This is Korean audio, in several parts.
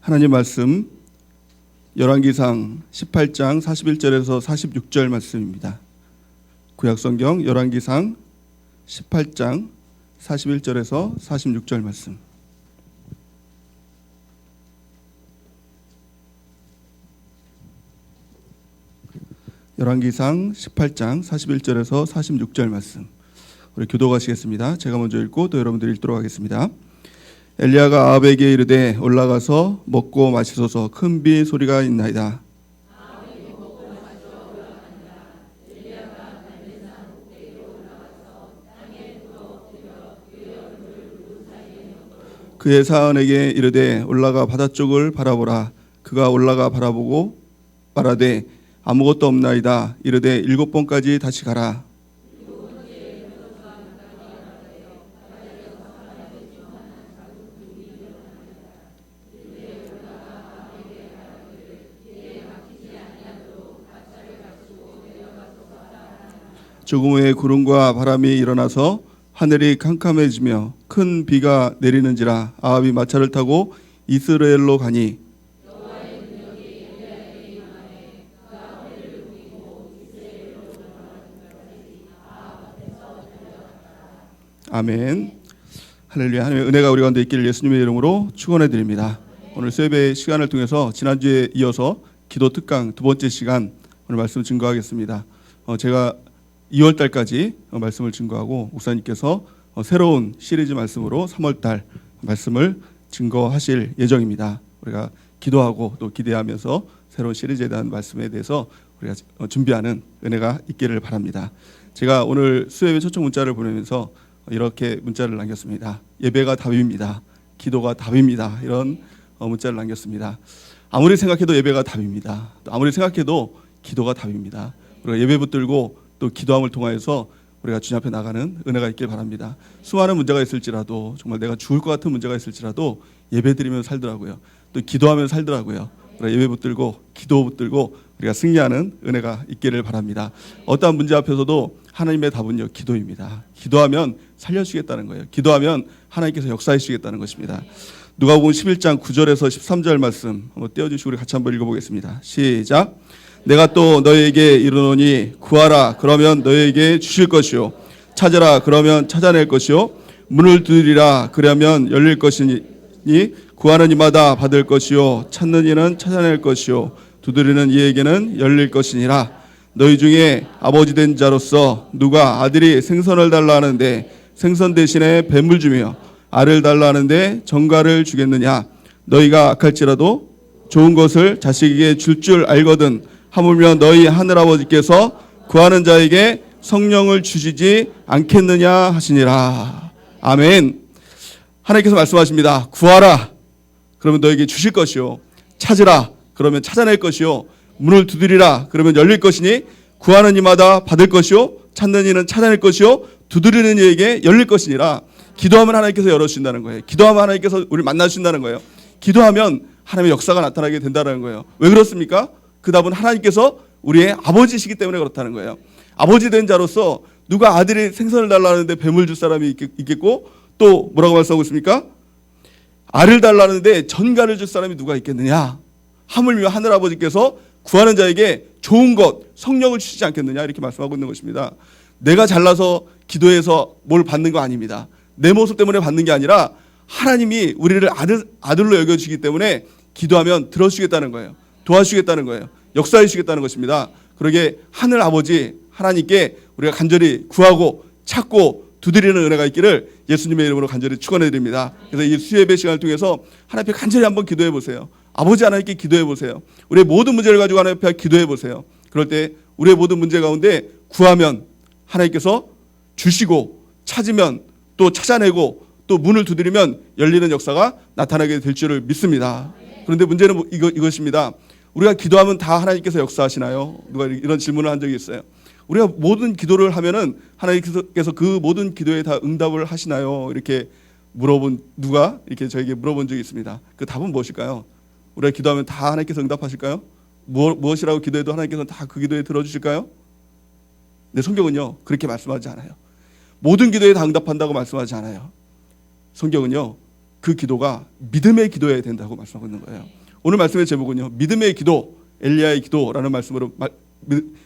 하나님 말씀 열왕기상 18장 41절에서 46절 말씀입니다. 구약성경 열왕기상 18장 41절에서 46절 말씀. 열왕기상 18장 41절에서 46절 말씀. 우리 교도가시겠습니다. 제가 먼저 읽고 또 여러분들이 읽도록 하겠습니다. 엘리야가 아합에게 이르되 올라가서 먹고 마시소서 큰 비 소리가 있나이다. 그의 사원에게 이르되 올라가 바다 쪽을 바라보라. 그가 올라가 바라보고 말하되 아무것도 없나이다. 이르되 7번까지 다시 가라. 조금 후에 구름과 바람이 일어나서 하늘이 캄캄해지며 큰 비가 내리는지라. 아합이 마차를 타고 이스라엘로 가니 아멘. 할렐루야. 하나님의 은혜가 우리 가운데 있기를 예수님의 이름으로 축원해 드립니다. 오늘 수요예배 시간을 통해서 지난주에 이어서 기도 특강 두 번째 시간 오늘 말씀 증거하겠습니다. 제가 2월달까지 말씀을 증거하고 목사님께서 새로운 시리즈 말씀으로 3월달 말씀을 증거하실 예정입니다. 우리가 기도하고 또 기대하면서 새로운 시리즈에 대한 말씀에 대해서 우리가 준비하는 은혜가 있기를 바랍니다. 제가 오늘 수요예배 초청 문자를 보내면서 이렇게 문자를 남겼습니다. 예배가 답입니다. 기도가 답입니다. 이런 문자를 남겼습니다. 아무리 생각해도 예배가 답입니다. 또 아무리 생각해도 기도가 답입니다. 우리가 예배 붙들고 또 기도함을 통하여서 우리가 주님 앞에 나가는 은혜가 있길 바랍니다. 수많은 문제가 있을지라도 정말 내가 죽을 것 같은 문제가 있을지라도 예배 드리면 살더라고요. 또 기도하면 살더라고요. 우리가 예배 붙들고 기도 붙들고 우리가 승리하는 은혜가 있기를 바랍니다. 어떠한 문제 앞에서도 하나님의 답은요 기도입니다. 기도하면 살려주시겠다는 거예요. 기도하면 하나님께서 역사해 주시겠다는 것입니다. 누가복음 11장 9절에서 13절 말씀 한번 떼어주시고 우리 같이 한번 읽어보겠습니다. 시작. 내가 또 너희에게 이르노니 구하라 그러면 너희에게 주실 것이요 찾으라 그러면 찾아낼 것이요 문을 두드리라 그러면 열릴 것이니 구하는 이마다 받을 것이요 찾는 이는 찾아낼 것이요 두드리는 이에게는 열릴 것이니라. 너희 중에 아버지 된 자로서 누가 아들이 생선을 달라 하는데 생선 대신에 뱀을 주며 알을 달라 하는데 정갈을 주겠느냐. 너희가 악할지라도 좋은 것을 자식에게 줄 줄 알거든 하물며 너희 하늘아버지께서 구하는 자에게 성령을 주시지 않겠느냐 하시니라. 아멘. 하나님께서 말씀하십니다. 구하라 그러면 너에게 주실 것이요 찾으라 그러면 찾아낼 것이요 문을 두드리라 그러면 열릴 것이니 구하는 이마다 받을 것이요 찾는 이는 찾아낼 것이요 두드리는 이에게 열릴 것이니라. 기도하면 하나님께서 열어주신다는 거예요. 기도하면 하나님께서 우리를 만나주신다는 거예요. 기도하면 하나님의 역사가 나타나게 된다는 거예요. 왜 그렇습니까? 그 답은 하나님께서 우리의 아버지시기 때문에 그렇다는 거예요. 아버지 된 자로서 누가 아들이 생선을 달라는데 뱀을 줄 사람이 있겠고 또 뭐라고 말씀하고 있습니까? 알을 달라는데 전갈을 줄 사람이 누가 있겠느냐. 하물며 하늘아버지께서 구하는 자에게 좋은 것 성령을 주시지 않겠느냐 이렇게 말씀하고 있는 것입니다. 내가 잘나서 기도해서 뭘 받는 거 아닙니다. 내 모습 때문에 받는 게 아니라 하나님이 우리를 아들로 여겨주시기 때문에 기도하면 들어주시겠다는 거예요. 도와주시겠다는 거예요. 역사해 주시겠다는 것입니다. 그러게 하늘 아버지 하나님께 우리가 간절히 구하고 찾고 두드리는 은혜가 있기를 예수님의 이름으로 간절히 축원해 드립니다. 그래서 이 수요예배 시간을 통해서 하나님 앞에 간절히 한번 기도해 보세요. 아버지 하나님께 기도해 보세요. 우리의 모든 문제를 가지고 하나님 앞에 기도해 보세요. 그럴 때 우리의 모든 문제 가운데 구하면 하나님께서 주시고 찾으면 또 찾아내고 또 문을 두드리면 열리는 역사가 나타나게 될 줄을 믿습니다. 그런데 문제는 이것입니다. 우리가 기도하면 다 하나님께서 역사하시나요? 누가 이런 질문을 한 적이 있어요. 우리가 모든 기도를 하면은 하나님께서 그 모든 기도에 다 응답을 하시나요? 이렇게 누가 이렇게 저에게 물어본 적이 있습니다. 그 답은 무엇일까요? 우리가 기도하면 다 하나님께서 응답하실까요? 무엇이라고 기도해도 하나님께서 다 그 기도에 들어주실까요? 네, 성경은요 그렇게 말씀하지 않아요. 모든 기도에 다 응답한다고 말씀하지 않아요. 성경은요 그 기도가 믿음의 기도여야 된다고 말씀하고 있는 거예요. 오늘 말씀의 제목은요, 믿음의 기도, 엘리야의 기도라는 말씀으로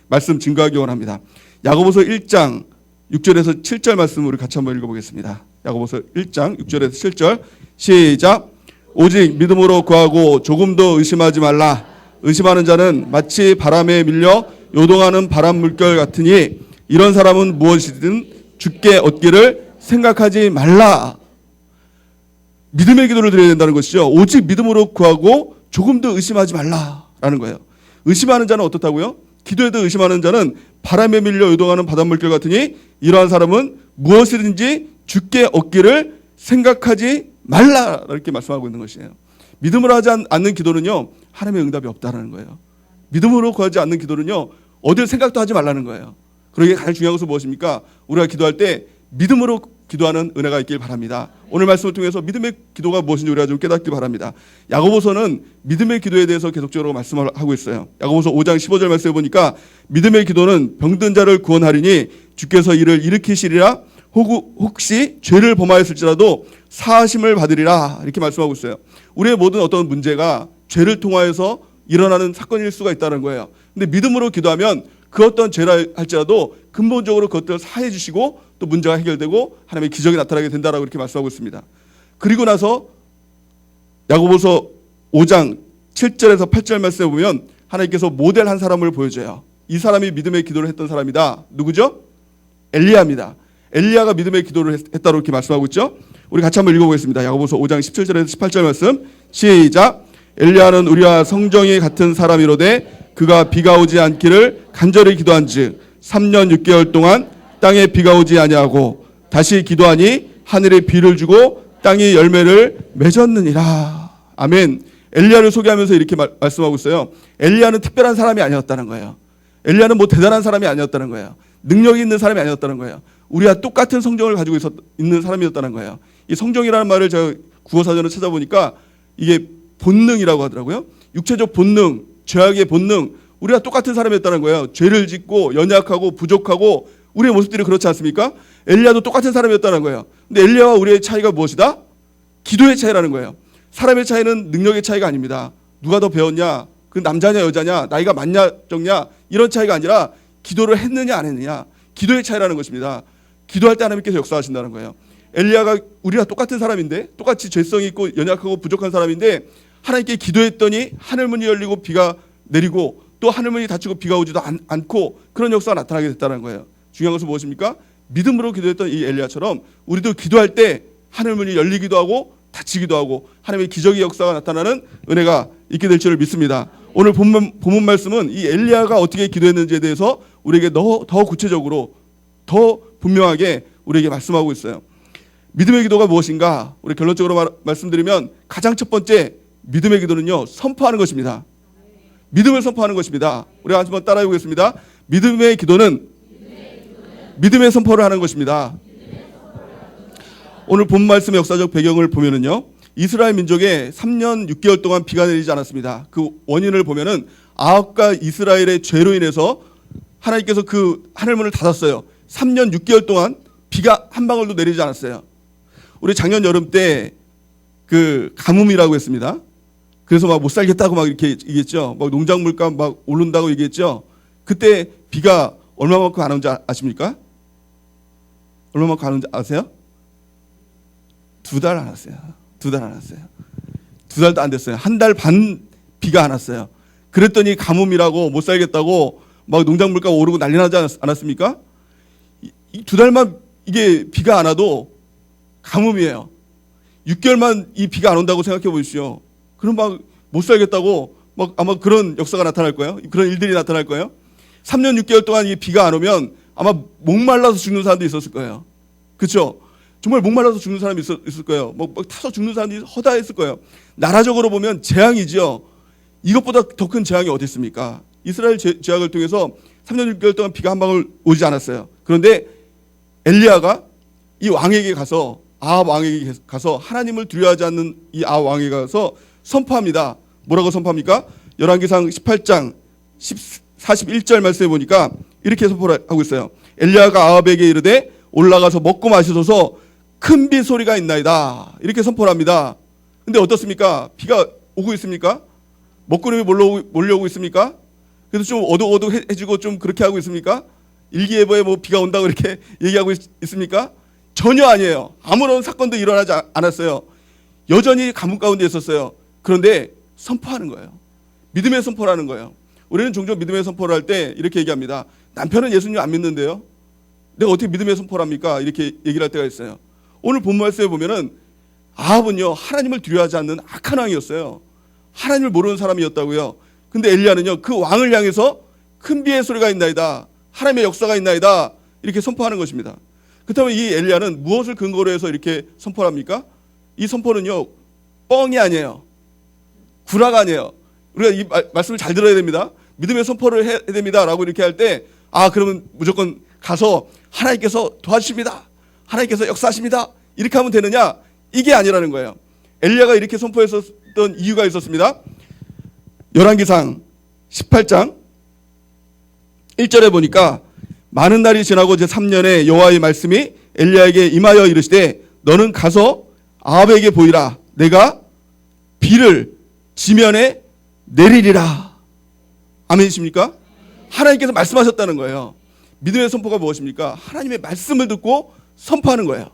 말씀 증거하기 원합니다. 야고보서 1장 6절에서 7절 말씀 우리 같이 한번 읽어보겠습니다. 야고보서 1장 6절에서 7절 시작. 오직 믿음으로 구하고 조금도 의심하지 말라. 의심하는 자는 마치 바람에 밀려 요동하는 바람 물결 같으니 이런 사람은 무엇이든 주께 얻기를 생각하지 말라. 믿음의 기도를 드려야 된다는 것이죠. 오직 믿음으로 구하고 조금도 의심하지 말라라는 거예요. 의심하는 자는 어떻다고요? 기도에도 의심하는 자는 바람에 밀려 요동하는 바닷물결 같으니 이러한 사람은 무엇이든지 주께 얻기를 생각하지 말라 이렇게 말씀하고 있는 것이에요. 믿음으로 하지 않는 기도는요, 하나님의 응답이 없다는 거예요. 믿음으로 구하지 않는 기도는요, 얻을 생각도 하지 말라는 거예요. 그러기에 가장 중요한 것은 무엇입니까? 우리가 기도할 때 믿음으로 기도하는 은혜가 있길 바랍니다. 오늘 말씀을 통해서 믿음의 기도가 무엇인지 우리가 좀 깨닫기 바랍니다. 야고보서는 믿음의 기도에 대해서 계속적으로 말씀을 하고 있어요. 야고보서 5장 15절 말씀에 보니까 믿음의 기도는 병든 자를 구원하리니 주께서 이를 일으키시리라. 혹시 죄를 범하였을지라도 사하심을 받으리라 이렇게 말씀하고 있어요. 우리의 모든 어떤 문제가 죄를 통하여서 일어나는 사건일 수가 있다는 거예요. 근데 믿음으로 기도하면 그 어떤 죄라 할지라도 근본적으로 그것들을 사해 주시고 또 문제가 해결되고 하나님의 기적이 나타나게 된다라고 이렇게 말씀하고 있습니다. 그리고 나서 야고보서 5장 7절에서 8절 말씀에 보면 하나님께서 모델 한 사람을 보여줘요. 이 사람이 믿음의 기도를 했던 사람이다. 누구죠? 엘리야입니다. 엘리야가 믿음의 기도를 했다고 이렇게 말씀하고 있죠. 우리 같이 한번 읽어보겠습니다. 야고보서 5장 17절에서 18절 말씀 시작. 엘리야는 우리와 성정이 같은 사람이로되 그가 비가 오지 않기를 간절히 기도한즉 3년 6개월 동안 땅에 비가 오지 아니하고 다시 기도하니 하늘에 비를 주고 땅이 열매를 맺었느니라. 아멘. 엘리야를 소개하면서 이렇게 말씀하고 있어요. 엘리야는 특별한 사람이 아니었다는 거예요. 엘리야는 뭐 대단한 사람이 아니었다는 거예요. 능력이 있는 사람이 아니었다는 거예요. 우리와 똑같은 성정을 가지고 있는 사람이었다는 거예요. 이 성정이라는 말을 제가 국어사전을 찾아보니까 이게 본능이라고 하더라고요. 육체적 본능, 죄악의 본능, 우리가 똑같은 사람이었다는 거예요. 죄를 짓고 연약하고 부족하고 우리의 모습들이 그렇지 않습니까? 엘리야도 똑같은 사람이었다는 거예요. 근데 엘리야와 우리의 차이가 무엇이다? 기도의 차이라는 거예요. 사람의 차이는 능력의 차이가 아닙니다. 누가 더 배웠냐, 그 남자냐 여자냐, 나이가 많냐 적냐 이런 차이가 아니라 기도를 했느냐 안 했느냐, 기도의 차이라는 것입니다. 기도할 때 하나님께서 역사하신다는 거예요. 엘리야가 우리가 똑같은 사람인데, 똑같이 죄성이 있고 연약하고 부족한 사람인데 하나님께 기도했더니 하늘문이 열리고 비가 내리고 또 하늘문이 닫히고 비가 오지도 않고 그런 역사가 나타나게 됐다는 거예요. 중요한 것은 무엇입니까? 믿음으로 기도했던 이 엘리야처럼 우리도 기도할 때 하늘문이 열리기도 하고 닫히기도 하고 하나님의 기적의 역사가 나타나는 은혜가 있게 될 줄을 믿습니다. 오늘 본문 말씀은 이 엘리야가 어떻게 기도했는지에 대해서 우리에게 더 구체적으로 더 분명하게 우리에게 말씀하고 있어요. 믿음의 기도가 무엇인가? 우리 결론적으로 말씀드리면 가장 첫 번째 믿음의 기도는요, 선포하는 것입니다. 믿음을 선포하는 것입니다. 우리가 한번 따라해 보겠습니다. 믿음의 기도는 믿음의 선포를 하는 것입니다. 오늘 본 말씀의 역사적 배경을 보면은요, 이스라엘 민족에 3년 6개월 동안 비가 내리지 않았습니다. 그 원인을 보면은 아합과 이스라엘의 죄로 인해서 하나님께서 그 하늘문을 닫았어요. 3년 6개월 동안 비가 한 방울도 내리지 않았어요. 우리 작년 여름 때 그 가뭄이라고 했습니다. 그래서 막 못 살겠다고 막 이렇게 얘기했죠. 막 농장 물가 막 오른다고 얘기했죠. 그때 비가 얼마만큼 안 온지 아십니까? 얼마만큼 안 온지 아세요? 2달 안 왔어요. 2달 안 왔어요. 2달도 안 됐어요. 1달 반 비가 안 왔어요. 그랬더니 가뭄이라고 못 살겠다고 막 농장 물가가 오르고 난리 나지 않았습니까? 이 2달만 이게 비가 안 와도 가뭄이에요. 6개월만 이 비가 안 온다고 생각해 보십시오. 그럼 막 못 살겠다고 막 아마 그런 역사가 나타날 거예요. 그런 일들이 나타날 거예요. 3년 6개월 동안 이 비가 안 오면 아마 목말라서 죽는 사람도 있었을 거예요. 그렇죠? 정말 목말라서 죽는 사람이 있을 거예요. 막 타서 죽는 사람들이 허다했을 거예요. 나라적으로 보면 재앙이죠. 이것보다 더 큰 재앙이 어디 있습니까? 이스라엘 재앙을 통해서 3년 6개월 동안 비가 한 방울 오지 않았어요. 그런데 엘리야가 이 왕에게 가서, 아합 왕에게 가서 하나님을 두려워하지 않는 이 아합 왕에게 가서 선포합니다. 뭐라고 선포합니까? 열왕기상 18장 41절 말씀에 보니까 이렇게 선포를 하고 있어요. 엘리야가 아합에게 이르되 올라가서 먹고 마시소서 큰 비 소리가 있나이다. 이렇게 선포를 합니다. 근데 어떻습니까? 비가 오고 있습니까? 먹구름이 몰려오고 있습니까? 그래서 좀 어둑어둑해지고 좀 그렇게 하고 있습니까? 일기예보에 뭐 비가 온다고 이렇게 얘기하고 있습니까? 전혀 아니에요. 아무런 사건도 일어나지 않았어요. 여전히 가뭄 가운데 있었어요. 그런데 선포하는 거예요. 믿음의 선포라는 거예요. 우리는 종종 믿음의 선포를 할 때 이렇게 얘기합니다. 남편은 예수님 안 믿는데요. 내가 어떻게 믿음의 선포를 합니까? 이렇게 얘기를 할 때가 있어요. 오늘 본 말씀에 보면은 아합은요, 하나님을 두려워하지 않는 악한 왕이었어요. 하나님을 모르는 사람이었다고요. 근데 엘리야는요, 그 왕을 향해서 큰 비의 소리가 있나이다, 하나님의 역사가 있나이다, 이렇게 선포하는 것입니다. 그렇다면 이 엘리야는 무엇을 근거로 해서 이렇게 선포를 합니까? 이 선포는요, 뻥이 아니에요. 구라가 아니에요. 우리가 이 말씀을 잘 들어야 됩니다. 믿음의 선포를 해야 됩니다 라고 이렇게 할 때, 그러면 무조건 가서 하나님께서 도와주십니다, 하나님께서 역사하십니다, 이렇게 하면 되느냐? 이게 아니라는 거예요. 엘리야가 이렇게 선포했었던 이유가 있었습니다. 열왕기상 18장 1절에 보니까 많은 날이 지나고 제3년에 여호와의 말씀이 엘리야에게 임하여 이르시되 너는 가서 아합에게 보이라. 내가 비를 지면에 내리리라. 아멘이십니까? 하나님께서 말씀하셨다는 거예요. 믿음의 선포가 무엇입니까? 하나님의 말씀을 듣고 선포하는 거예요.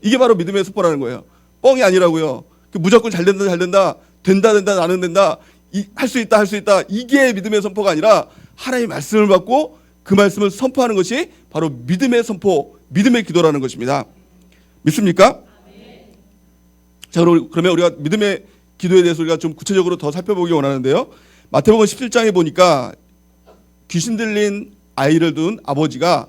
이게 바로 믿음의 선포라는 거예요. 뻥이 아니라고요. 무조건 잘 된다, 잘 된다, 된다, 나는 된다, 할 수 있다, 할 수 있다, 이게 믿음의 선포가 아니라 하나님의 말씀을 받고 그 말씀을 선포하는 것이 바로 믿음의 선포, 믿음의 기도라는 것입니다. 믿습니까? 자, 그러면 우리가 믿음의 기도에 대해서 우리가 좀 구체적으로 더 살펴보기 원하는데요. 마태복음 17장에 보니까 귀신 들린 아이를 둔 아버지가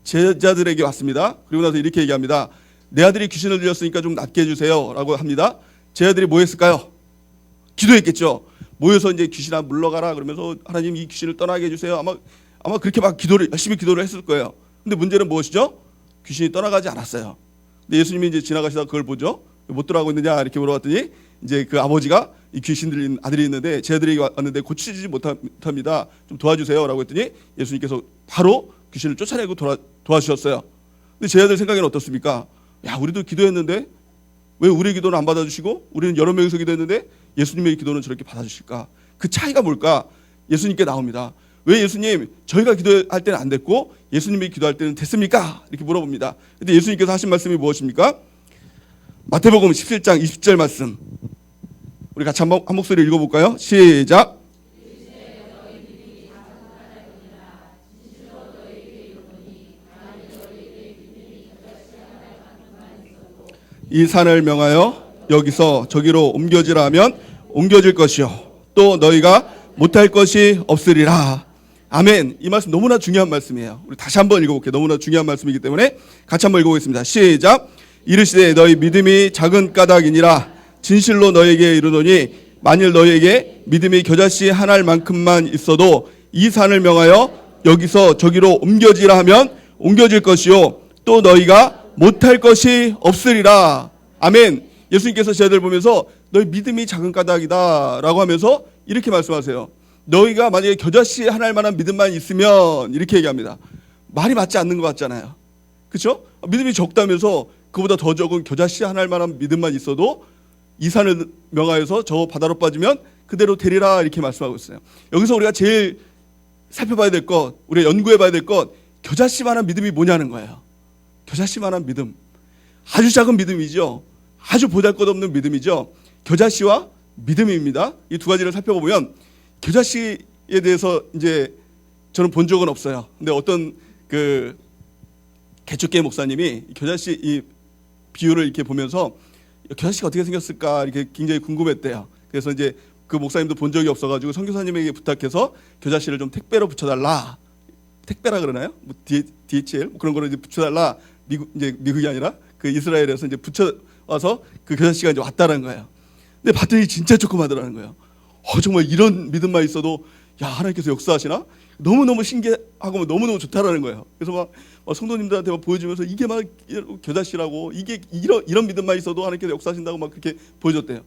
제자들에게 왔습니다. 그리고 나서 이렇게 얘기합니다. 내 아들이 귀신을 들렸으니까 좀 낫게 해주세요 라고 합니다. 제자들이 뭐 했을까요? 기도했겠죠. 모여서 이제 귀신아 물러가라 그러면서 하나님 이 귀신을 떠나게 해주세요. 아마 그렇게 막 열심히 기도를 했을 거예요. 근데 문제는 무엇이죠? 귀신이 떠나가지 않았어요. 근데 예수님이 이제 지나가시다가 그걸 보죠. 못 들어가고 있느냐 이렇게 물어봤더니 이제 그 아버지가 이 귀신 들린 아들이 있는데 제자들이 왔는데 고치지 못합니다. 좀 도와주세요라고 했더니 예수님께서 바로 귀신을 쫓아내고 도와주셨어요. 근데 제자들 생각에는 어떻습니까? 야, 우리도 기도했는데 왜 우리의 기도는 안 받아주시고 우리는 여러 명이서 기도했는데 예수님의 기도는 저렇게 받아주실까? 그 차이가 뭘까? 예수님께 나옵니다. 왜 예수님 저희가 기도할 때는 안 됐고 예수님이 기도할 때는 됐습니까? 이렇게 물어봅니다. 근데 예수님께서 하신 말씀이 무엇입니까? 마태복음 17장 20절 말씀, 우리 같이 한 목소리 읽어볼까요? 시작. 이 산을 명하여 여기서 저기로 옮겨지라 하면 옮겨질 것이요 또 너희가 못할 것이 없으리라. 아멘. 이 말씀 너무나 중요한 말씀이에요. 우리 다시 한번 읽어볼게요. 너무나 중요한 말씀이기 때문에 같이 한번 읽어보겠습니다. 시작. 이르시되 너희 믿음이 작은 까닭이니라. 진실로 너에게 이르노니 만일 너에게 믿음이 겨자씨 한 알만큼만 있어도 이 산을 명하여 여기서 저기로 옮겨지라 하면 옮겨질 것이요 또 너희가 못할 것이 없으리라. 아멘. 예수님께서 제자들 보면서 너희 믿음이 작은 까닭이다 라고 하면서 이렇게 말씀하세요. 너희가 만약에 겨자씨 한 알만한 믿음만 있으면, 이렇게 얘기합니다. 말이 맞지 않는 것 같잖아요. 그렇죠? 믿음이 적다면서 그보다 더 적은 겨자씨 한 알만한 믿음만 있어도 이 산을 명하여서 저 바다로 빠지면 그대로 되리라, 이렇게 말씀하고 있어요. 여기서 우리가 제일 살펴봐야 될 것, 우리가 연구해봐야 될 것, 겨자씨만한 믿음이 뭐냐는 거예요. 겨자씨만한 믿음, 아주 작은 믿음이죠. 아주 보잘것없는 믿음이죠. 겨자씨와 믿음입니다. 이 두 가지를 살펴보면, 겨자씨에 대해서 이제 저는 본 적은 없어요. 근데 어떤 그 개척계 목사님이 겨자씨 이 비유를 이렇게 보면서 겨자씨가 어떻게 생겼을까 이렇게 굉장히 궁금했대요. 그래서 이제 그 목사님도 본 적이 없어가지고 선교사님에게 부탁해서 겨자씨를 좀 택배로 붙여달라. 택배라 그러나요? 뭐 DHL 뭐 그런 거를 이제 붙여달라. 미국이 아니라 그 이스라엘에서 이제 붙여와서 그 겨자씨가 이제 왔다는 거예요. 근데 봤더니 진짜 조그마더라는 거예요. 정말 이런 믿음만 있어도 야, 하나님께서 역사하시나? 너무너무 신기하고 너무너무 좋다라는 거예요. 그래서 막 성도님들한테 막 보여주면서 이게 막 겨자씨라고, 이게 이런 믿음만 있어도 하나님께서 역사하신다고 막 그렇게 보여줬대요.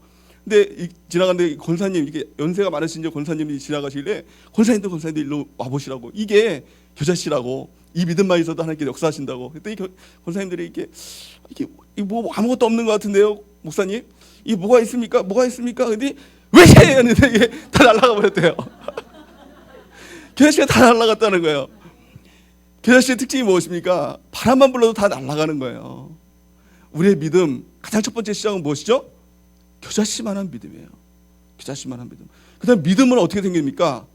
근데 지나가는데 권사님, 이게 연세가 많으신 권사님이 지나가시길래 권사님도 일로 와보시라고. 이게 겨자씨라고. 이 믿음만 있어도 하나님께 역사하신다고. 그랬더니 권사님들이 이게 뭐 아무것도 없는 것 같은데요, 목사님? 이게 뭐가 있습니까? 근데 왜 해? 했는데 이게 다 날아가 버렸대요. 겨자씨가 다 날아갔다는 거예요. 겨자씨의 특징이 무엇입니까? 바람만 불러도 다 날아가는 거예요. 우리의 믿음 가장 첫 번째 시작은 무엇이죠? 겨자씨만한 믿음이에요. 겨자씨만한 믿음. 그다음 믿음은 어떻게 생깁니까?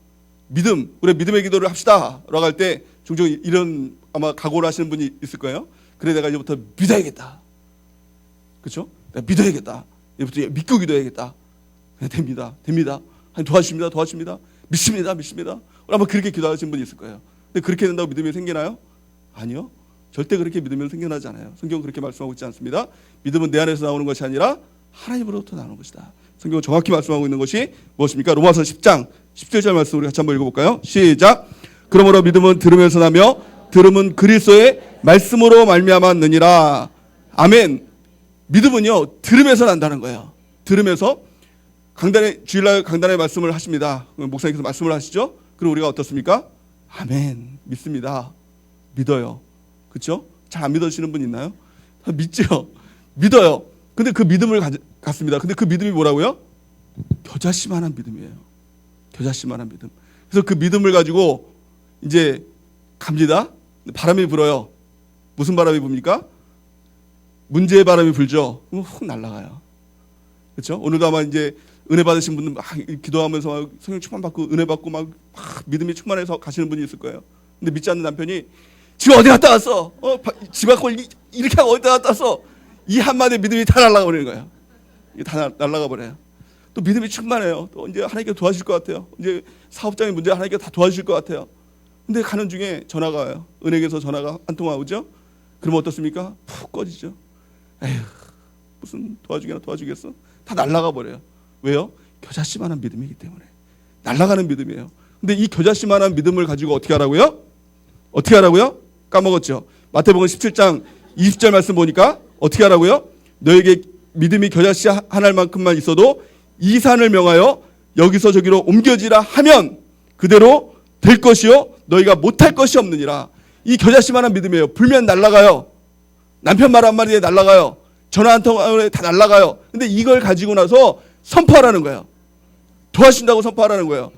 믿음, 우리 믿음의 기도를 합시다라고 할 때 종종 이런 아마 각오를 하시는 분이 있을 거예요. 그래 내가 이제부터 믿어야겠다. 그렇죠? 내가 믿어야겠다. 이제부터 믿고 기도해야겠다. 그냥 됩니다. 도와주십니다. 믿습니다. 아마 그렇게 기도하시는 분이 있을 거예요. 근데 그렇게 된다고 믿음이 생기나요? 아니요. 절대 그렇게 믿으면 생겨나지 않아요. 성경은 그렇게 말씀하고 있지 않습니다. 믿음은 내 안에서 나오는 것이 아니라 하나님으로부터 나오는 것이다. 성경은 정확히 말씀하고 있는 것이 무엇입니까? 로마서 10장 17절 말씀 우리 같이 한번 읽어볼까요? 시작. 그러므로 믿음은 들으면서 나며 들음은 그리스도의 말씀으로 말미암았느니라. 아멘. 믿음은요 들으면서 난다는 거예요. 들으면서 주일날 강단에 말씀을 하십니다. 목사님께서 말씀을 하시죠. 그럼 우리가 어떻습니까? 아멘. 믿습니다. 믿어요. 그렇죠? 잘 안 믿어지는 분 있나요? 믿죠. 믿어요. 근데 그 믿음을 갖습니다. 근데 그 믿음이 뭐라고요? 겨자씨만한 믿음이에요. 겨자씨만한 믿음. 그래서 그 믿음을 가지고 이제 갑니다. 바람이 불어요. 무슨 바람이 붑니까? 문제의 바람이 불죠. 그럼 훅 날아가요. 그렇죠? 오늘도 아마 이제 은혜 받으신 분들 막 기도하면서 막 성령 충만 받고 은혜 받고 막 믿음이 충만해서 가시는 분이 있을 거예요. 근데 믿지 않는 남편이 지금 어디 갔다 왔어? 집 앞고 이렇게 하고 어디 갔다 왔어? 이 한마디 믿음이 다 날아가 버리는 거예요. 이게 다 날아가 버려요. 또 믿음이 충만해요. 또 이제 하나님께 도와주실 것 같아요. 이제 사업장의 문제 하나님께 다 도와주실 것 같아요. 근데 가는 중에 전화가 와요. 은행에서 전화가 한 통 오죠. 그러면 어떻습니까? 푹 꺼지죠. 에휴, 무슨 도와주겠어? 다 날아가 버려요. 왜요? 겨자씨만한 믿음이기 때문에. 날아가는 믿음이에요. 근데 이 겨자씨만한 믿음을 가지고 어떻게 하라고요? 까먹었죠. 마태복음 17장 20절 말씀 보니까 어떻게 하라고요? 너에게 믿음이 겨자씨 한 알만큼만 있어도 이 산을 명하여 여기서 저기로 옮겨지라 하면 그대로 될 것이요 너희가 못할 것이 없느니라. 이 겨자씨만한 믿음이에요. 불면 날아가요. 남편 말 한마디에 날아가요. 전화 한 통에 다 날아가요. 근데 이걸 가지고 나서 선포하라는 거예요. 도와주신다고 선포하라는 거예요.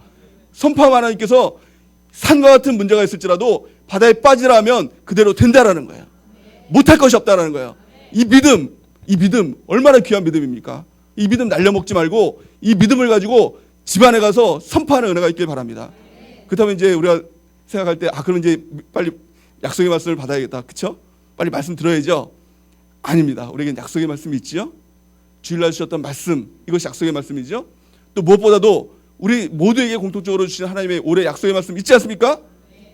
선포하면 하나님께서 산과 같은 문제가 있을지라도 바다에 빠지라면 그대로 된다라는 거예요. 못할 것이 없다라는 거예요. 이 믿음 얼마나 귀한 믿음입니까? 이 믿음 날려먹지 말고 이 믿음을 가지고 집안에 가서 선포하는 은혜가 있길 바랍니다. 그렇다면 이제 우리가 생각할 때 그럼 이제 빨리 약속의 말씀을 받아야겠다. 그렇죠? 빨리 말씀 들어야죠. 아닙니다. 우리에겐 약속의 말씀이 있지요. 주일날 주셨던 말씀, 이것이 약속의 말씀이죠. 또 무엇보다도 우리 모두에게 공통적으로 주신 하나님의 올해 약속의 말씀 있지 않습니까?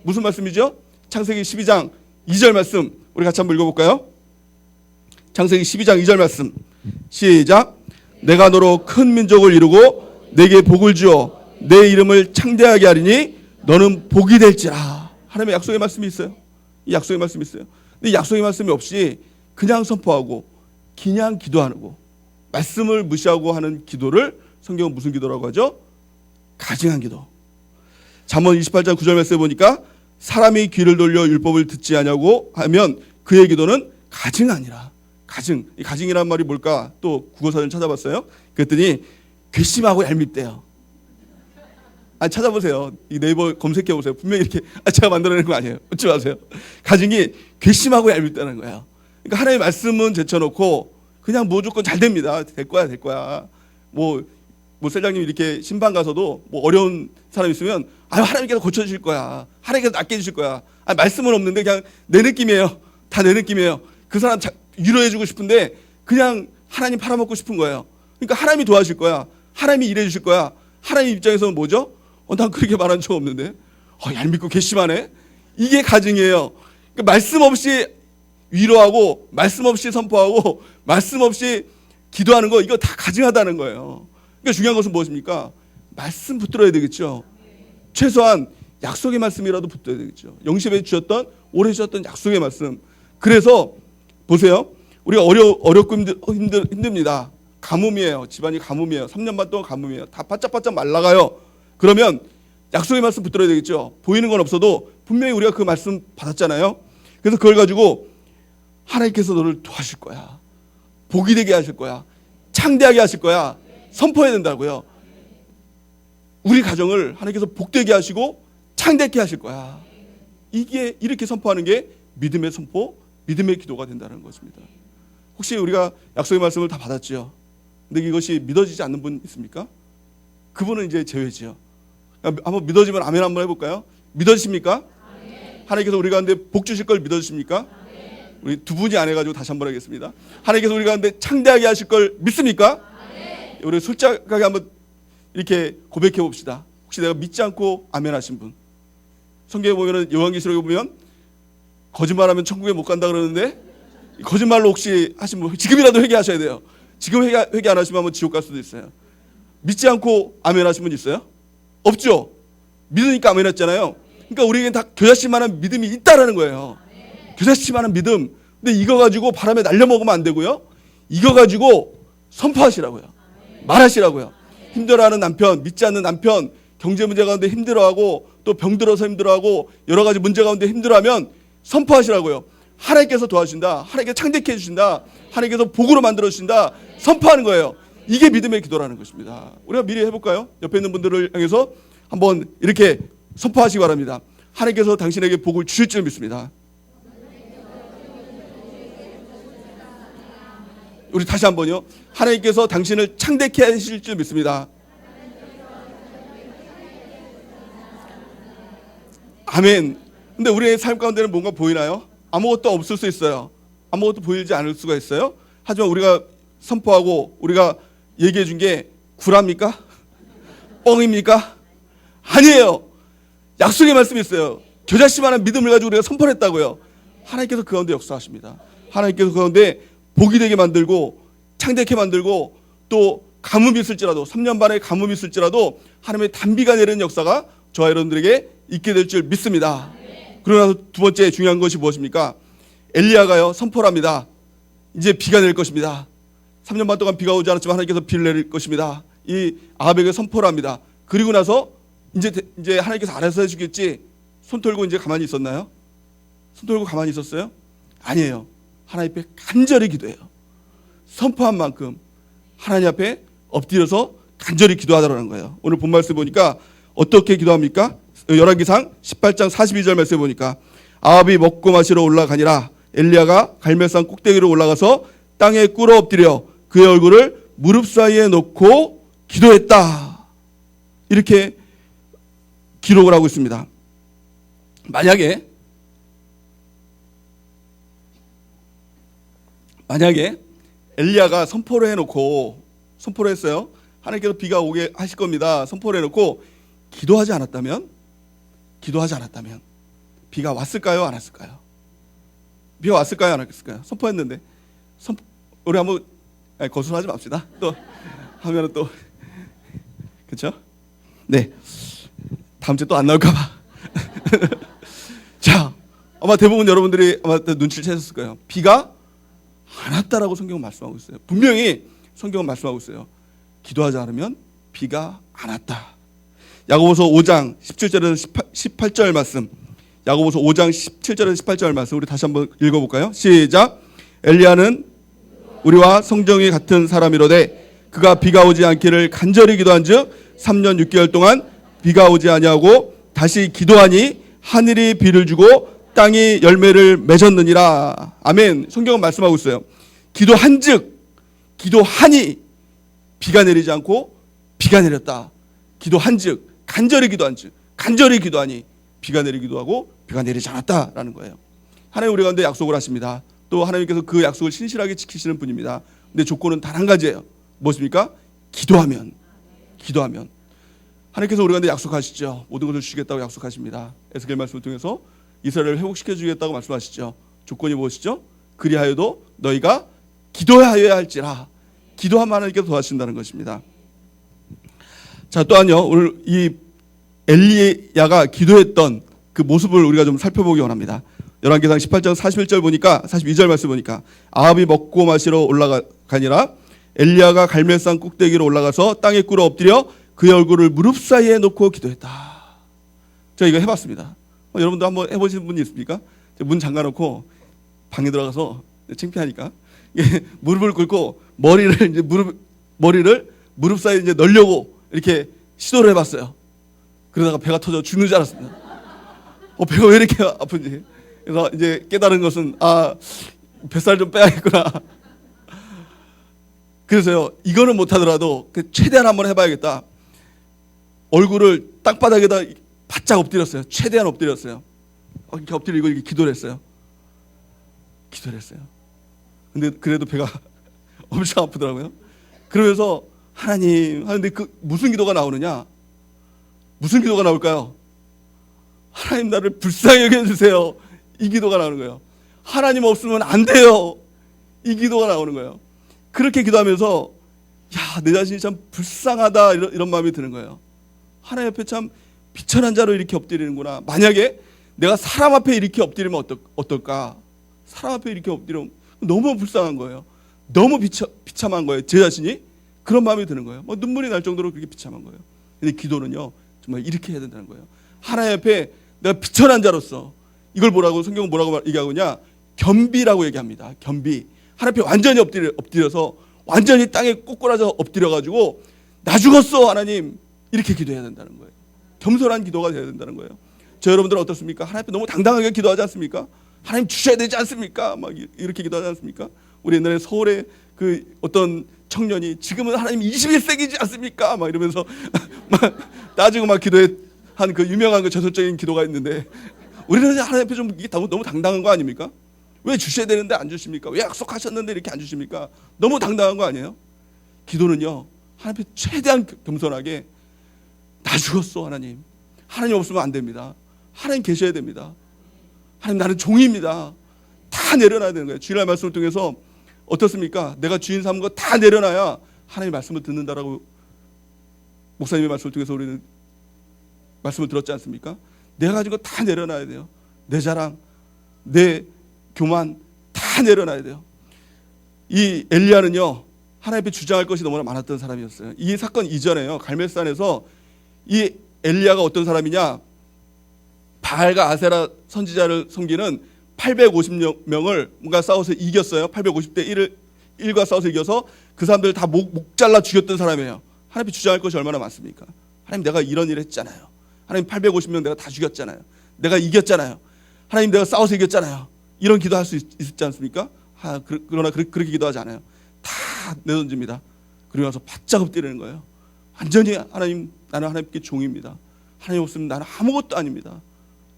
무슨 말씀이죠? 창세기 12장 2절 말씀 우리 같이 한번 읽어볼까요? 창세기 12장 2절 말씀 시작. 내가 너로 큰 민족을 이루고 내게 복을 주어 내 이름을 창대하게 하리니 너는 복이 될지라. 하나님의 약속의 말씀이 있어요. 이 약속의 말씀이 있어요. 근데 이 약속의 말씀이 없이 그냥 선포하고 그냥 기도하고 말씀을 무시하고 하는 기도를 성경은 무슨 기도라고 하죠? 가증한 기도. 잠언 28장 9절 말씀에 보니까 사람이 귀를 돌려 율법을 듣지 않냐고 하면 그의 기도는 가증하니라. 가증. 이 가증이란 말이 뭘까? 또 국어사전 찾아봤어요. 그랬더니 괘씸하고 얄밉대요. 찾아보세요. 이 네이버 검색해 보세요. 분명히 이렇게 제가 만들어낸 거 아니에요. 웃지 마세요. 가증이 괘씸하고 얄밉다는 거예요. 그러니까 하나님의 말씀은 제쳐놓고 그냥 무조건 잘 됩니다. 될 거야. 뭐 셀장님 이렇게 신방 가서도 뭐 어려운 사람 있으면 하나님께서 고쳐주실 거야. 하나님께서 낫게 해주실 거야. 말씀은 없는데 그냥 내 느낌이에요. 다 내 느낌이에요. 그 사람 위로해주고 싶은데 그냥 하나님 팔아먹고 싶은 거예요. 그러니까 하나님이 도와주실 거야. 하나님이 일해주실 거야. 하나님 입장에서는 뭐죠? 난 그렇게 말한 적 없는데 얄밉고 괘씸하네. 이게 가증이에요. 그러니까 말씀 없이 위로하고 말씀 없이 선포하고 말씀 없이 기도하는 거 이거 다 가증하다는 거예요. 그러니까 중요한 것은 무엇입니까? 말씀 붙들어야 되겠죠. 최소한 약속의 말씀이라도 붙들어야 되겠죠. 영심에 주셨던 오래 주셨던 약속의 말씀. 그래서 보세요. 우리가 어렵고 힘듭니다. 가뭄이에요. 집안이 가뭄이에요. 3년 반 동안 가뭄이에요. 다 바짝바짝 말라가요. 그러면 약속의 말씀 붙들어야 되겠죠. 보이는 건 없어도 분명히 우리가 그 말씀 받았잖아요. 그래서 그걸 가지고 하나님께서 너를 도와줄 거야. 복이 되게 하실 거야. 창대하게 하실 거야. 선포해야 된다고요. 우리 가정을 하나님께서 복되게 하시고 창대케 하실 거야. 이게 이렇게 선포하는 게 믿음의 선포, 믿음의 기도가 된다는 것입니다. 혹시 우리가 약속의 말씀을 다 받았지요? 근데 이것이 믿어지지 않는 분 있습니까? 그분은 이제 제외지요. 한번 믿어지면 아멘 한번 해볼까요? 믿어지십니까? 아멘. 하나님께서 우리 가운데 복 주실 걸 믿어지십니까? 아멘. 우리 두 분이 안 해가지고 다시 한번 하겠습니다. 하나님께서 우리 가운데 창대하게 하실 걸 믿습니까? 아멘. 우리 솔직하게 한번 이렇게 고백해 봅시다. 혹시 내가 믿지 않고 아멘 하신 분? 성경에 보면은 요한계시록에 보면 거짓말하면 천국에 못 간다 그러는데 거짓말로 혹시 하신 분 지금이라도 회개하셔야 돼요. 지금 회개 안 하시면 한번 지옥 갈 수도 있어요. 믿지 않고 아멘 하신 분 있어요? 없죠. 믿으니까 아멘 했잖아요. 그러니까 우리에겐 다 겨자씨만한 믿음이 있다라는 거예요. 겨자씨만한 믿음. 근데 이거 가지고 바람에 날려먹으면 안 되고요. 이거 가지고 선포하시라고요. 말하시라고요. 힘들어하는 남편, 믿지 않는 남편, 경제 문제 가운데 힘들어하고 또 병들어서 힘들어하고 여러 가지 문제 가운데 힘들어하면 선포하시라고요. 하나님께서 도와주신다. 하나님께서 창대케 해주신다. 하나님께서 복으로 만들어주신다. 선포하는 거예요. 이게 믿음의 기도라는 것입니다. 우리가 미리 해볼까요? 옆에 있는 분들을 향해서 한번 이렇게 선포하시기 바랍니다. 하나님께서 당신에게 복을 주실 줄 믿습니다. 우리 다시 한번요. 하나님께서 당신을 창대케 하실 줄 믿습니다. 아멘. 근데 우리의 삶 가운데는 뭔가 보이나요? 아무것도 없을 수 있어요. 아무것도 보이지 않을 수가 있어요. 하지만 우리가 선포하고 우리가 얘기해 준 게 구랍니까? 뻥입니까? 아니에요. 약속의 말씀이 있어요. 겨자씨만한 믿음을 가지고 우리가 선포를 했다고요. 하나님께서 그 가운데 역사하십니다. 하나님께서 그 가운데 복이 되게 만들고 창대케 만들고 또 가뭄이 있을지라도 3년 반의 가뭄이 있을지라도 하나님의 단비가 내리는 역사가 저와 여러분들에게 있게 될 줄 믿습니다. 그러고 나서 두 번째 중요한 것이 무엇입니까? 엘리야가요 선포를 합니다. 이제 비가 내릴 것입니다. 3년 반 동안 비가 오지 않았지만 하나님께서 비를 내릴 것입니다. 이 아합에게 선포를 합니다. 그리고 나서 이제 하나님께서 알아서 해주겠지. 손 털고 이제 가만히 있었나요? 손 털고 가만히 있었어요? 아니에요. 하나님 앞에 간절히 기도해요. 선포한 만큼 하나님 앞에 엎드려서 간절히 기도하더라는 거예요. 오늘 본 말씀 보니까 어떻게 기도합니까? 열왕기상 18장 42절 말씀 보니까 아합이 먹고 마시러 올라가니라 엘리야가 갈멜산 꼭대기로 올라가서 땅에 꿇어 엎드려 그의 얼굴을 무릎 사이에 놓고 기도했다. 이렇게 기록을 하고 있습니다. 만약에 엘리야가 선포를 했어요. 하나님께서 비가 오게 하실 겁니다. 선포를 해놓고 기도하지 않았다면 비가 왔을까요? 안 왔을까요? 비가 왔을까요? 안 왔을까요? 선포했는데 우리 한번 거슬하지 맙시다. 또 하면은 또 그렇죠? 네, 다음 주에 또 안 나올까 봐. 자, 아마 대부분 여러분들이 아마 눈치를 채셨을 거예요. 비가 안 왔다라고 성경은 말씀하고 있어요. 분명히 성경은 말씀하고 있어요. 기도하지 않으면 비가 안 왔다. 야고보서 5장 17절에서 18절 말씀. 야고보서 5장 17절에서 18절 말씀 우리 다시 한번 읽어볼까요? 시작. 엘리야는 우리와 성정이 같은 사람이로되 그가 비가 오지 않기를 간절히 기도한즉 3년 6개월 동안 비가 오지 아니하고 다시 기도하니 하늘이 비를 주고 땅이 열매를 맺었느니라. 아멘. 성경은 말씀하고 있어요. 기도한즉 기도하니 비가 내리지 않고 비가 내렸다. 기도한즉 간절히 기도하니 비가 내리기도 하고 비가 내리지 않았다라는 거예요. 하나님 우리 가운데 약속을 하십니다. 또 하나님께서 그 약속을 신실하게 지키시는 분입니다. 근데 조건은 단 한 가지예요. 무엇입니까? 기도하면 하나님께서 우리 가운데 약속하시죠. 모든 것을 주시겠다고 약속하십니다. 에스겔 말씀을 통해서 이스라엘을 회복시켜 주겠다고 말씀하시죠. 조건이 무엇이죠? 그리하여도 너희가 기도하여야 할지라. 기도하면 하나님께서 도와주신다는 것입니다. 자, 또한요. 오늘 이 엘리야가 기도했던 그 모습을 우리가 좀 살펴보기 원합니다. 열왕기상 18장 41절 보니까 42절 말씀 보니까 아합이 먹고 마시러 올라가니라 엘리야가 갈멜산 꼭대기로 올라가서 땅에 꿇어 엎드려 그의 얼굴을 무릎 사이에 놓고 기도했다. 제가 이거 해봤습니다. 여러분도 한번 해보신 분이 있습니까? 문 잠가놓고 방에 들어가서 창피하니까 무릎을 꿇고 머리를 무릎 사이에 이제 넣으려고 이렇게 시도를 해봤어요. 그러다가 배가 터져 죽는 줄 알았습니다. 배가 왜 이렇게 아픈지. 그래서 이제 깨달은 것은 뱃살 좀 빼야겠구나. 그래서요, 이거는 못하더라도 최대한 한번 해봐야겠다. 얼굴을 땅바닥에다 바짝 엎드렸어요. 최대한 엎드렸어요. 이렇게 엎드리고 이렇게 기도를 했어요. 근데 그래도 배가 엄청 아프더라고요. 그러면서 하나님 하는데 무슨 기도가 나오느냐? 무슨 기도가 나올까요? 하나님 나를 불쌍히 여겨주세요. 이 기도가 나오는 거예요. 하나님 없으면 안 돼요. 이 기도가 나오는 거예요. 그렇게 기도하면서 내 자신이 참 불쌍하다 이런 마음이 드는 거예요. 하나님 앞에 참 비천한 자로 이렇게 엎드리는구나. 만약에 내가 사람 앞에 이렇게 엎드리면 어떨까? 사람 앞에 이렇게 엎드리면 너무 불쌍한 거예요. 너무 비참한 거예요. 제 자신이 그런 마음이 드는 거예요. 눈물이 날 정도로 그렇게 비참한 거예요. 근데 기도는요, 정말 이렇게 해야 된다는 거예요. 하나님 앞에 내가 비천한 자로서 이걸 성경은 뭐라고 얘기하고냐? 겸비라고 얘기합니다. 겸비. 하나님 앞에 완전히 엎드려서 완전히 땅에 꼬꾸라져 엎드려가지고 나 죽었어 하나님 이렇게 기도해야 된다는 거예요. 겸손한 기도가 돼야 된다는 거예요. 여러분들은 어떻습니까? 하나님 앞에 너무 당당하게 기도하지 않습니까? 하나님 주셔야 되지 않습니까? 막 이렇게 기도하지 않습니까? 우리 옛날에 서울에 어떤 청년이 지금은 하나님 21세기지 않습니까? 막 이러면서 따지고 막 기도한 유명한 저설적인 기도가 있는데, 우리는 하나님 앞에 이게 너무 당당한 거 아닙니까? 왜 주셔야 되는데 안 주십니까? 왜 약속하셨는데 이렇게 안 주십니까? 너무 당당한 거 아니에요? 기도는요, 하나님 앞에 최대한 겸손하게 나 죽었어 하나님. 하나님 없으면 안 됩니다. 하나님 계셔야 됩니다. 하나님 나는 종입니다. 다 내려놔야 되는 거예요. 주일날 말씀을 통해서 어떻습니까? 내가 주인 삼은 거 다 내려놔야 하나님의 말씀을 듣는다라고 목사님의 말씀을 통해서 우리는 말씀을 들었지 않습니까? 내가 가진 거 다 내려놔야 돼요. 내 자랑, 내 교만 다 내려놔야 돼요. 이 엘리야는요, 하나님 앞에 주장할 것이 너무나 많았던 사람이었어요. 이 사건 이전에요, 갈멜산에서 이 엘리야가 어떤 사람이냐? 바알과 아세라 선지자를 섬기는 850명을 뭔가 싸워서 이겼어요. 850대 1과 싸워서 이겨서 그 사람들 다 목 잘라 죽였던 사람이에요. 하나님 앞에 주장할 것이 얼마나 많습니까? 하나님 내가 이런 일을 했잖아요. 하나님 850명 내가 다 죽였잖아요. 내가 이겼잖아요. 하나님 내가 싸워서 이겼잖아요. 이런 기도할 수 있지 않습니까? 그러나 그렇게 기도하지 않아요. 다 내던집니다. 그리고 나서 바짝 엎드리는 거예요. 완전히 하나님, 나는 하나님께 종입니다. 하나님 없으면 나는 아무것도 아닙니다.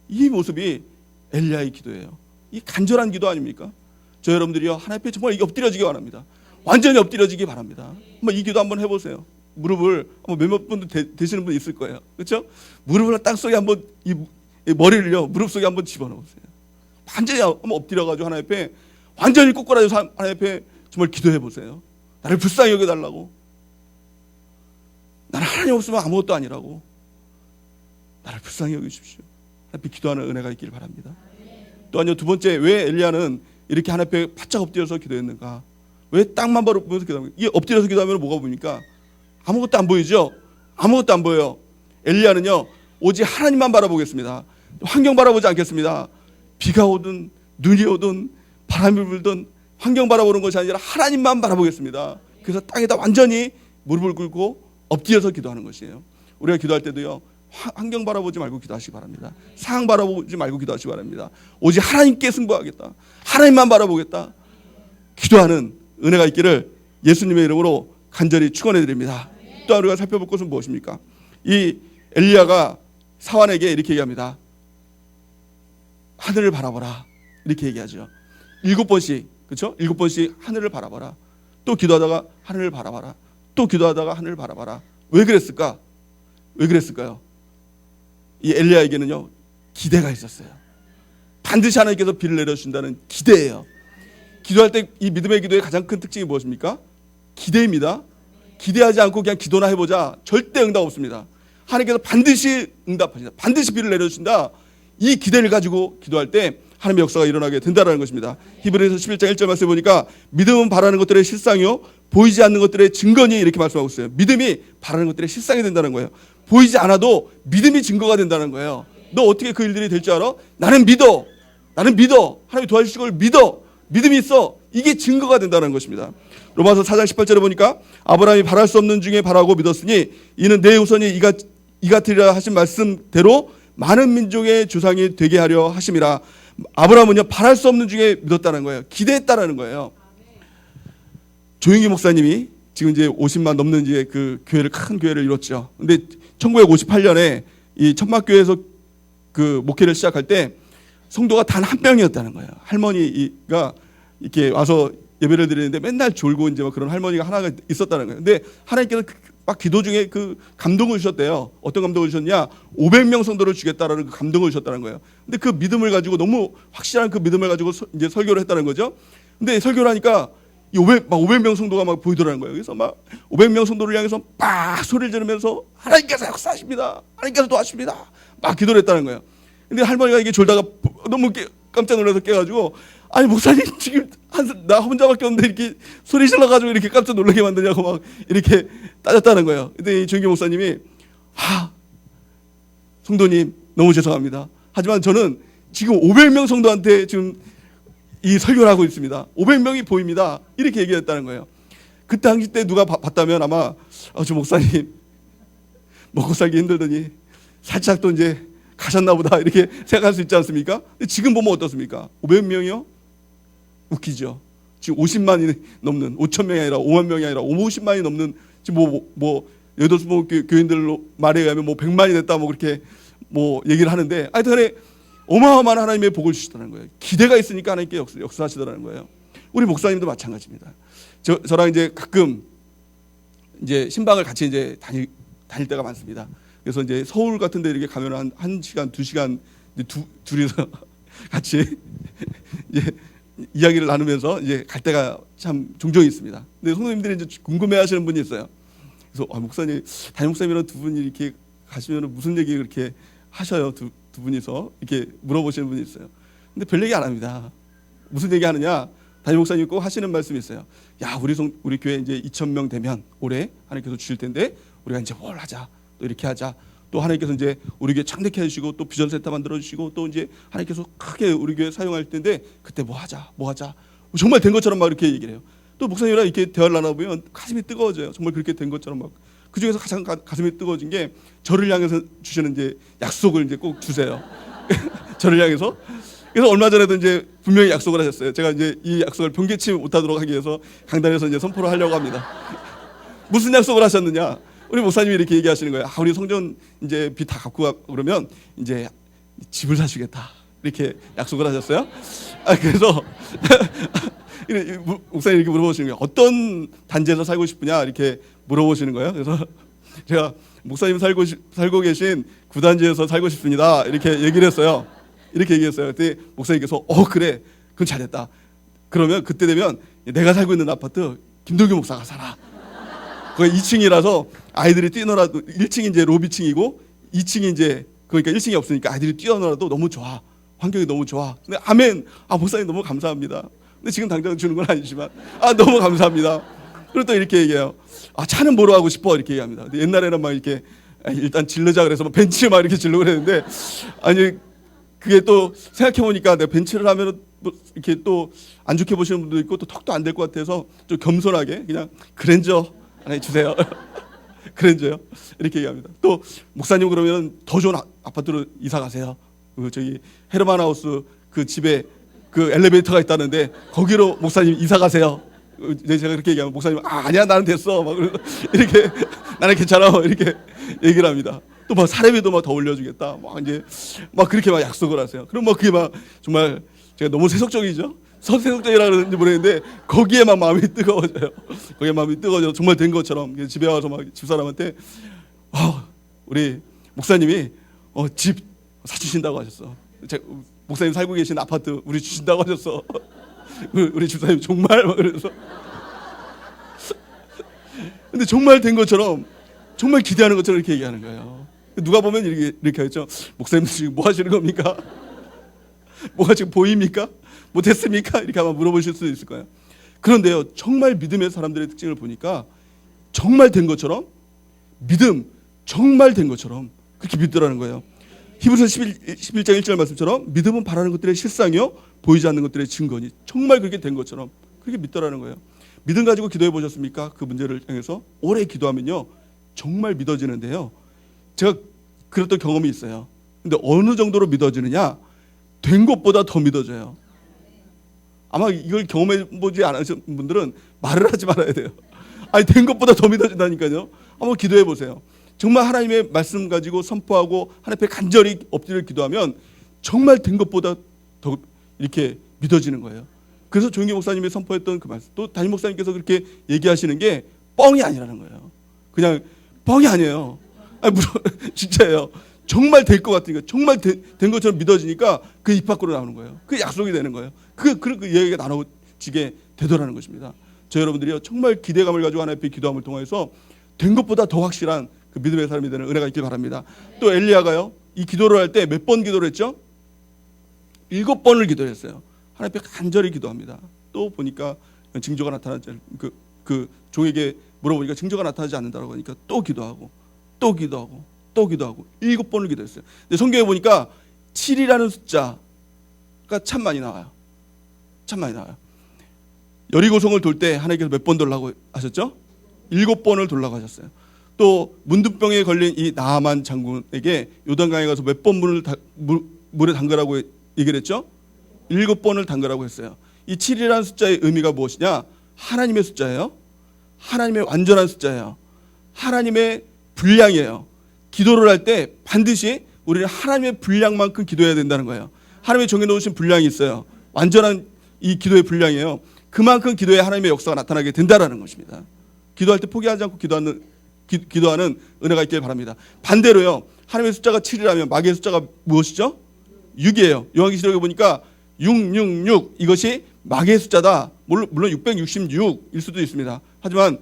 이 모습이 엘리야의 기도예요. 이 간절한 기도 아닙니까? 여러분들이요, 하나님 앞에 정말 엎드려지기 바랍니다. 완전히 엎드려지기 바랍니다. 한번 이 기도 한번 해보세요. 무릎을 몇몇 분들 되시는 분 있을 거예요. 그렇죠? 무릎을 땅 속에 한번 이 머리를요, 무릎 속에 한번 집어넣으세요. 완전히 한번 엎드려가지고 하나님 앞에 완전히 꼬꾸라져서 하나님 앞에 정말 기도해 보세요. 나를 불쌍히 여겨달라고. 나는 하나님 없으면 아무것도 아니라고. 나를 불쌍히 여기십시오. 하나님 앞에 기도하는 은혜가 있기를 바랍니다. 또한요, 두 번째, 왜 엘리야는 이렇게 하나님 앞에 바짝 엎드려서 기도했는가? 왜 땅만 보면서 기도합니까? 이 엎드려서 기도하면 뭐가 보입니까? 아무것도 안 보이죠? 아무것도 안 보여요. 엘리야는요, 오직 하나님만 바라보겠습니다. 환경 바라보지 않겠습니다. 비가 오든 눈이 오든 바람이 불든 환경 바라보는 것이 아니라 하나님만 바라보겠습니다. 그래서 땅에다 완전히 무릎을 꿇고 엎드려서 기도하는 것이에요. 우리가 기도할 때도요, 환경 바라보지 말고 기도하시기 바랍니다. 상황 바라보지 말고 기도하시기 바랍니다. 오직 하나님께 승부하겠다. 하나님만 바라보겠다. 기도하는 은혜가 있기를 예수님의 이름으로 간절히 축원해 드립니다. 또 우리가 살펴볼 것은 무엇입니까? 이 엘리야가 사환에게 이렇게 얘기합니다. 하늘을 바라보라. 이렇게 얘기하죠. 7번씩, 그렇죠? 7번씩 하늘을 바라봐라. 또 기도하다가 하늘을 바라봐라. 또 기도하다가 하늘을 바라봐라. 왜 그랬을까? 왜 그랬을까요? 이 엘리야에게는요, 기대가 있었어요. 반드시 하나님께서 비를 내려주신다는 기대예요. 기도할 때 이 믿음의 기도의 가장 큰 특징이 무엇입니까? 기대입니다. 기대하지 않고 그냥 기도나 해보자, 절대 응답 없습니다. 하나님께서 반드시 응답하신다. 반드시 비를 내려주신다. 이 기대를 가지고 기도할 때 하나님의 역사가 일어나게 된다는 것입니다. 히브리서 11장 1절 말씀에 보니까 믿음은 바라는 것들의 실상이요 보이지 않는 것들의 증거니 이렇게 말씀하고 있어요. 믿음이 바라는 것들의 실상이 된다는 거예요. 보이지 않아도 믿음이 증거가 된다는 거예요. 너 어떻게 그 일들이 될 줄 알아? 나는 믿어. 나는 믿어. 하나님이 도와주실 걸 믿어. 믿음이 있어. 이게 증거가 된다는 것입니다. 로마서 4장 18절에 보니까 아브라함이 바랄 수 없는 중에 바라고 믿었으니 이는 내 후손이 이같으리라 하신 말씀대로 많은 민족의 조상이 되게 하려 하심이라. 아브라함은요 바랄 수 없는 중에 믿었다는 거예요. 기대했다라는 거예요. 조용기 목사님이 지금 이제 50만 넘는 이제 그 교회를 큰 교회를 이뤘죠. 근데 1958년에 이 천막교회에서 그 목회를 시작할 때 성도가 단 한 명이었다는 거예요. 할머니가 이렇게 와서 예배를 드리는데 맨날 졸고 이제 막 그런 할머니가 하나가 있었다는 거예요. 근데 하나님께서 막 기도 중에 그 감동을 주셨대요. 어떤 감동을 주셨냐? 500명 성도를 주겠다라는 그 감동을 주셨다는 거예요. 근데 그 믿음을 가지고 너무 확실한 그 믿음을 가지고 이제 설교를 했다는 거죠. 근데 설교를 하니까 이 500명 성도가 막 보이더라는 거예요. 그래서 막 500명 성도를 향해서 막 소리를 지르면서 하나님께서 역사하십니다. 하나님께서 도와주십니다. 막 기도를 했다는 거예요. 근데 할머니가 이게 졸다가 너무 깜짝 놀라서 깨가지고 아니 목사님 지금 나 혼자밖에 없는데 이렇게 소리 질러가지고 이렇게 깜짝 놀라게 만드냐고 막 이렇게 따졌다는 거예요. 근데 이 조용기 목사님이 성도님 너무 죄송합니다. 하지만 저는 지금 500명 성도한테 지금 이 설교를 하고 있습니다. 500명이 보입니다. 이렇게 얘기했다는 거예요. 그 당시 때 누가 봤다면 아마 저 목사님 먹고 살기 힘들더니 살짝 또 이제 가셨나 보다 이렇게 생각할 수 있지 않습니까? 근데 지금 보면 어떻습니까? 500명이요? 웃기죠. 지금 50만이 넘는 5천 명이 아니라 5만 명이 아니라 50만이 넘는 지금 뭐 여도수모 교인들 말에 의하면 뭐 100만이 됐다 뭐 그렇게 뭐 얘기를 하는데 하여튼 어마어마한 하나님의 복을 주시다는 거예요. 기대가 있으니까 하나님께 역사하시더라는 거예요. 우리 목사님도 마찬가지입니다. 저랑 이제 가끔 이제 신방을 같이 이제 다닐 때가 많습니다. 그래서 이제 서울 같은 데 이렇게 가면 한 1시간, 2시간 둘이서 같이 이제 이야기를 나누면서 이제 갈 때가 참 종종 있습니다. 근데 성도님들이 이제 궁금해 하시는 분이 있어요. 그래서 목사님, 담임 목사님이랑 두 분이 이렇게 가시면 무슨 얘기 그렇게 하셔요? 두 분이서 이렇게 물어보시는 분이 있어요. 근데 별 얘기 안 합니다. 무슨 얘기 하느냐? 담임 목사님 꼭 하시는 말씀이 있어요. 야, 우리 교회 이제 2,000명 되면 올해 하나님께서 주실 텐데 우리가 이제 뭘 하자. 또 이렇게 하자. 또 하나님께서 이제 우리 교회 창대케 해주시고 또 비전센터 만들어 주시고 또 이제 하나님께서 크게 우리 교회 사용할 텐데 그때 뭐 하자. 정말 된 것처럼 막 이렇게 얘기를 해요. 또 목사님이랑 이렇게 대화를 나눠보면 가슴이 뜨거워져요. 정말 그렇게 된 것처럼 막. 그 중에서 가장 가슴이 뜨거워진 게 저를 향해서 주시는 이제 약속을 이제 꼭 주세요. 저를 향해서. 그래서 얼마 전에도 이제 분명히 약속을 하셨어요. 제가 이제 이 약속을 변개치 못하도록 하기 위해서 강단에서 이제 선포를 하려고 합니다. 무슨 약속을 하셨느냐? 우리 목사님이 이렇게 얘기하시는 거예요. 우리 성전 이제 빚 다 갚고 가고 그러면 이제 집을 사주겠다. 이렇게 약속을 하셨어요. 그래서 목사님 이렇게 물어보시는 거예요. 어떤 단지에서 살고 싶으냐 이렇게 물어보시는 거예요. 그래서 제가 목사님 살고 계신 구단지에서 살고 싶습니다. 이렇게 얘기를 했어요. 그때 목사님께서 그래, 그건 잘됐다. 그러면 그때 되면 내가 살고 있는 아파트 김동규 목사가 살아. 거기 2층이라서 아이들이 뛰어놀아도 1층이 이제 로비층이고 2층이 이제 그러니까 1층이 없으니까 아이들이 뛰어놀아도 너무 좋아. 환경이 너무 좋아. 근데 아멘. 목사님 너무 감사합니다. 근데 지금 당장 주는 건 아니지만 너무 감사합니다. 그리고 또 이렇게 얘기해요. 차는 뭐로 하고 싶어 이렇게 얘기합니다. 근데 옛날에는 막 이렇게 일단 질르자 그래서 막 벤츠 막 이렇게 질르고 그랬는데 아니 그게 또 생각해 보니까 내가 벤츠를 하면 뭐 이렇게 또 안 좋게 보시는 분도 있고 또 턱도 안 될 것 같아서 좀 겸손하게 그냥 그랜저 하나 주세요. 그랜저요. 이렇게 얘기합니다. 또 목사님 그러면 더 좋은 아파트로 이사 가세요. 저기 헤르만 하우스 그 집에 그 엘리베이터가 있다는데 거기로 목사님 이사 가세요. 제가 그렇게 얘기하면 목사님 아니야 나는 됐어. 막 이렇게 나는 괜찮아. 이렇게 얘기를 합니다. 또 막 사례비도 막 더 올려주겠다. 막 이제 막 그렇게 막 약속을 하세요. 그럼 뭐 그게 막 정말 제가 너무 세속적이죠. 세속적이라 그러는지 모르겠는데 거기에 막 마음이 뜨거워져요. 거기에 마음이 뜨거워져 정말 된 것처럼 집에 와서 막 집사람한테 우리 목사님이 집 사주신다고 하셨어. 목사님 살고 계신 아파트 우리 주신다고 하셨어. 우리 집사님 정말 막 그래서 근데 정말 된 것처럼 정말 기대하는 것처럼 이렇게 얘기하는 거예요. 누가 보면 이렇게 하죠. 목사님 지금 뭐 하시는 겁니까? 뭐가 지금 보입니까? 못했습니까? 이렇게 아마 물어보실 수도 있을 거예요. 그런데요, 정말 믿음의 사람들의 특징을 보니까 정말 된 것처럼 믿음, 정말 된 것처럼 그렇게 믿더라는 거예요. 히브리서 11장 1절 말씀처럼 믿음은 바라는 것들의 실상이요 보이지 않는 것들의 증거니, 정말 그렇게 된 것처럼 그렇게 믿더라는 거예요. 믿음 가지고 기도해 보셨습니까? 그 문제를 향해서 오래 기도하면요 정말 믿어지는데요, 제가 그랬던 경험이 있어요. 근데 어느 정도로 믿어지느냐, 된 것보다 더 믿어져요. 아마 이걸 경험해 보지 않으신 분들은 말을 하지 말아야 돼요. 아니, 된 것보다 더 믿어진다니까요. 한번 기도해 보세요. 정말 하나님의 말씀 가지고 선포하고 하나님 앞에 간절히 엎드려 기도하면 정말 된 것보다 더 이렇게 믿어지는 거예요. 그래서 조영기 목사님이 선포했던 그 말씀, 또 담임 목사님께서 그렇게 얘기하시는 게 뻥이 아니라는 거예요. 그냥 뻥이 아니에요. 아니, 진짜예요. 정말 될 것 같으니까, 정말 된 것처럼 믿어지니까 그 입 밖으로 나오는 거예요. 그 약속이 되는 거예요. 그 얘기가 나눠지게 되더라는 것입니다. 저 여러분들이요 정말 기대감을 가지고 하나님 앞에 기도함을 통해서 된 것보다 더 확실한 그 믿음의 사람이 되는 은혜가 있길 바랍니다. 또 엘리야가요, 이 기도를 할 때 몇 번 기도를 했죠? 7번을 기도했어요. 하나님 앞에 간절히 기도합니다. 또 보니까 징조가 나타나지, 그 종에게 물어보니까 징조가 나타나지 않는다고 하니까 또 기도하고 또 기도하고 또 기도하고 7번을 기도했어요. 근데 성경에 보니까 7이라는 숫자가 참 많이 나와요. 참 많이 나와요. 여리고성을 돌 때 하나님께서 몇 번 돌라고 하셨죠? 7번을 돌라고 하셨어요. 또 문둥병에 걸린 이 나아만 장군에게 요단강에 가서 몇 번 물에 담그라고 얘기를 했죠? 7번을 담그라고 했어요. 이 7이라는 숫자의 의미가 무엇이냐? 하나님의 숫자예요. 하나님의 완전한 숫자예요. 하나님의 분량이에요. 기도를 할 때 반드시 우리는 하나님의 분량만큼 기도해야 된다는 거예요. 하나님이 정해놓으신 분량이 있어요. 완전한 이 기도의 분량이에요. 그만큼 기도에 하나님의 역사가 나타나게 된다는 것입니다. 기도할 때 포기하지 않고 기도하는 은혜가 있길 바랍니다. 반대로요, 하나님의 숫자가 7이라면 마귀의 숫자가 무엇이죠? 6이에요. 요한계시록에 보니까 666, 이것이 마귀의 숫자다. 물론 666일 수도 있습니다. 하지만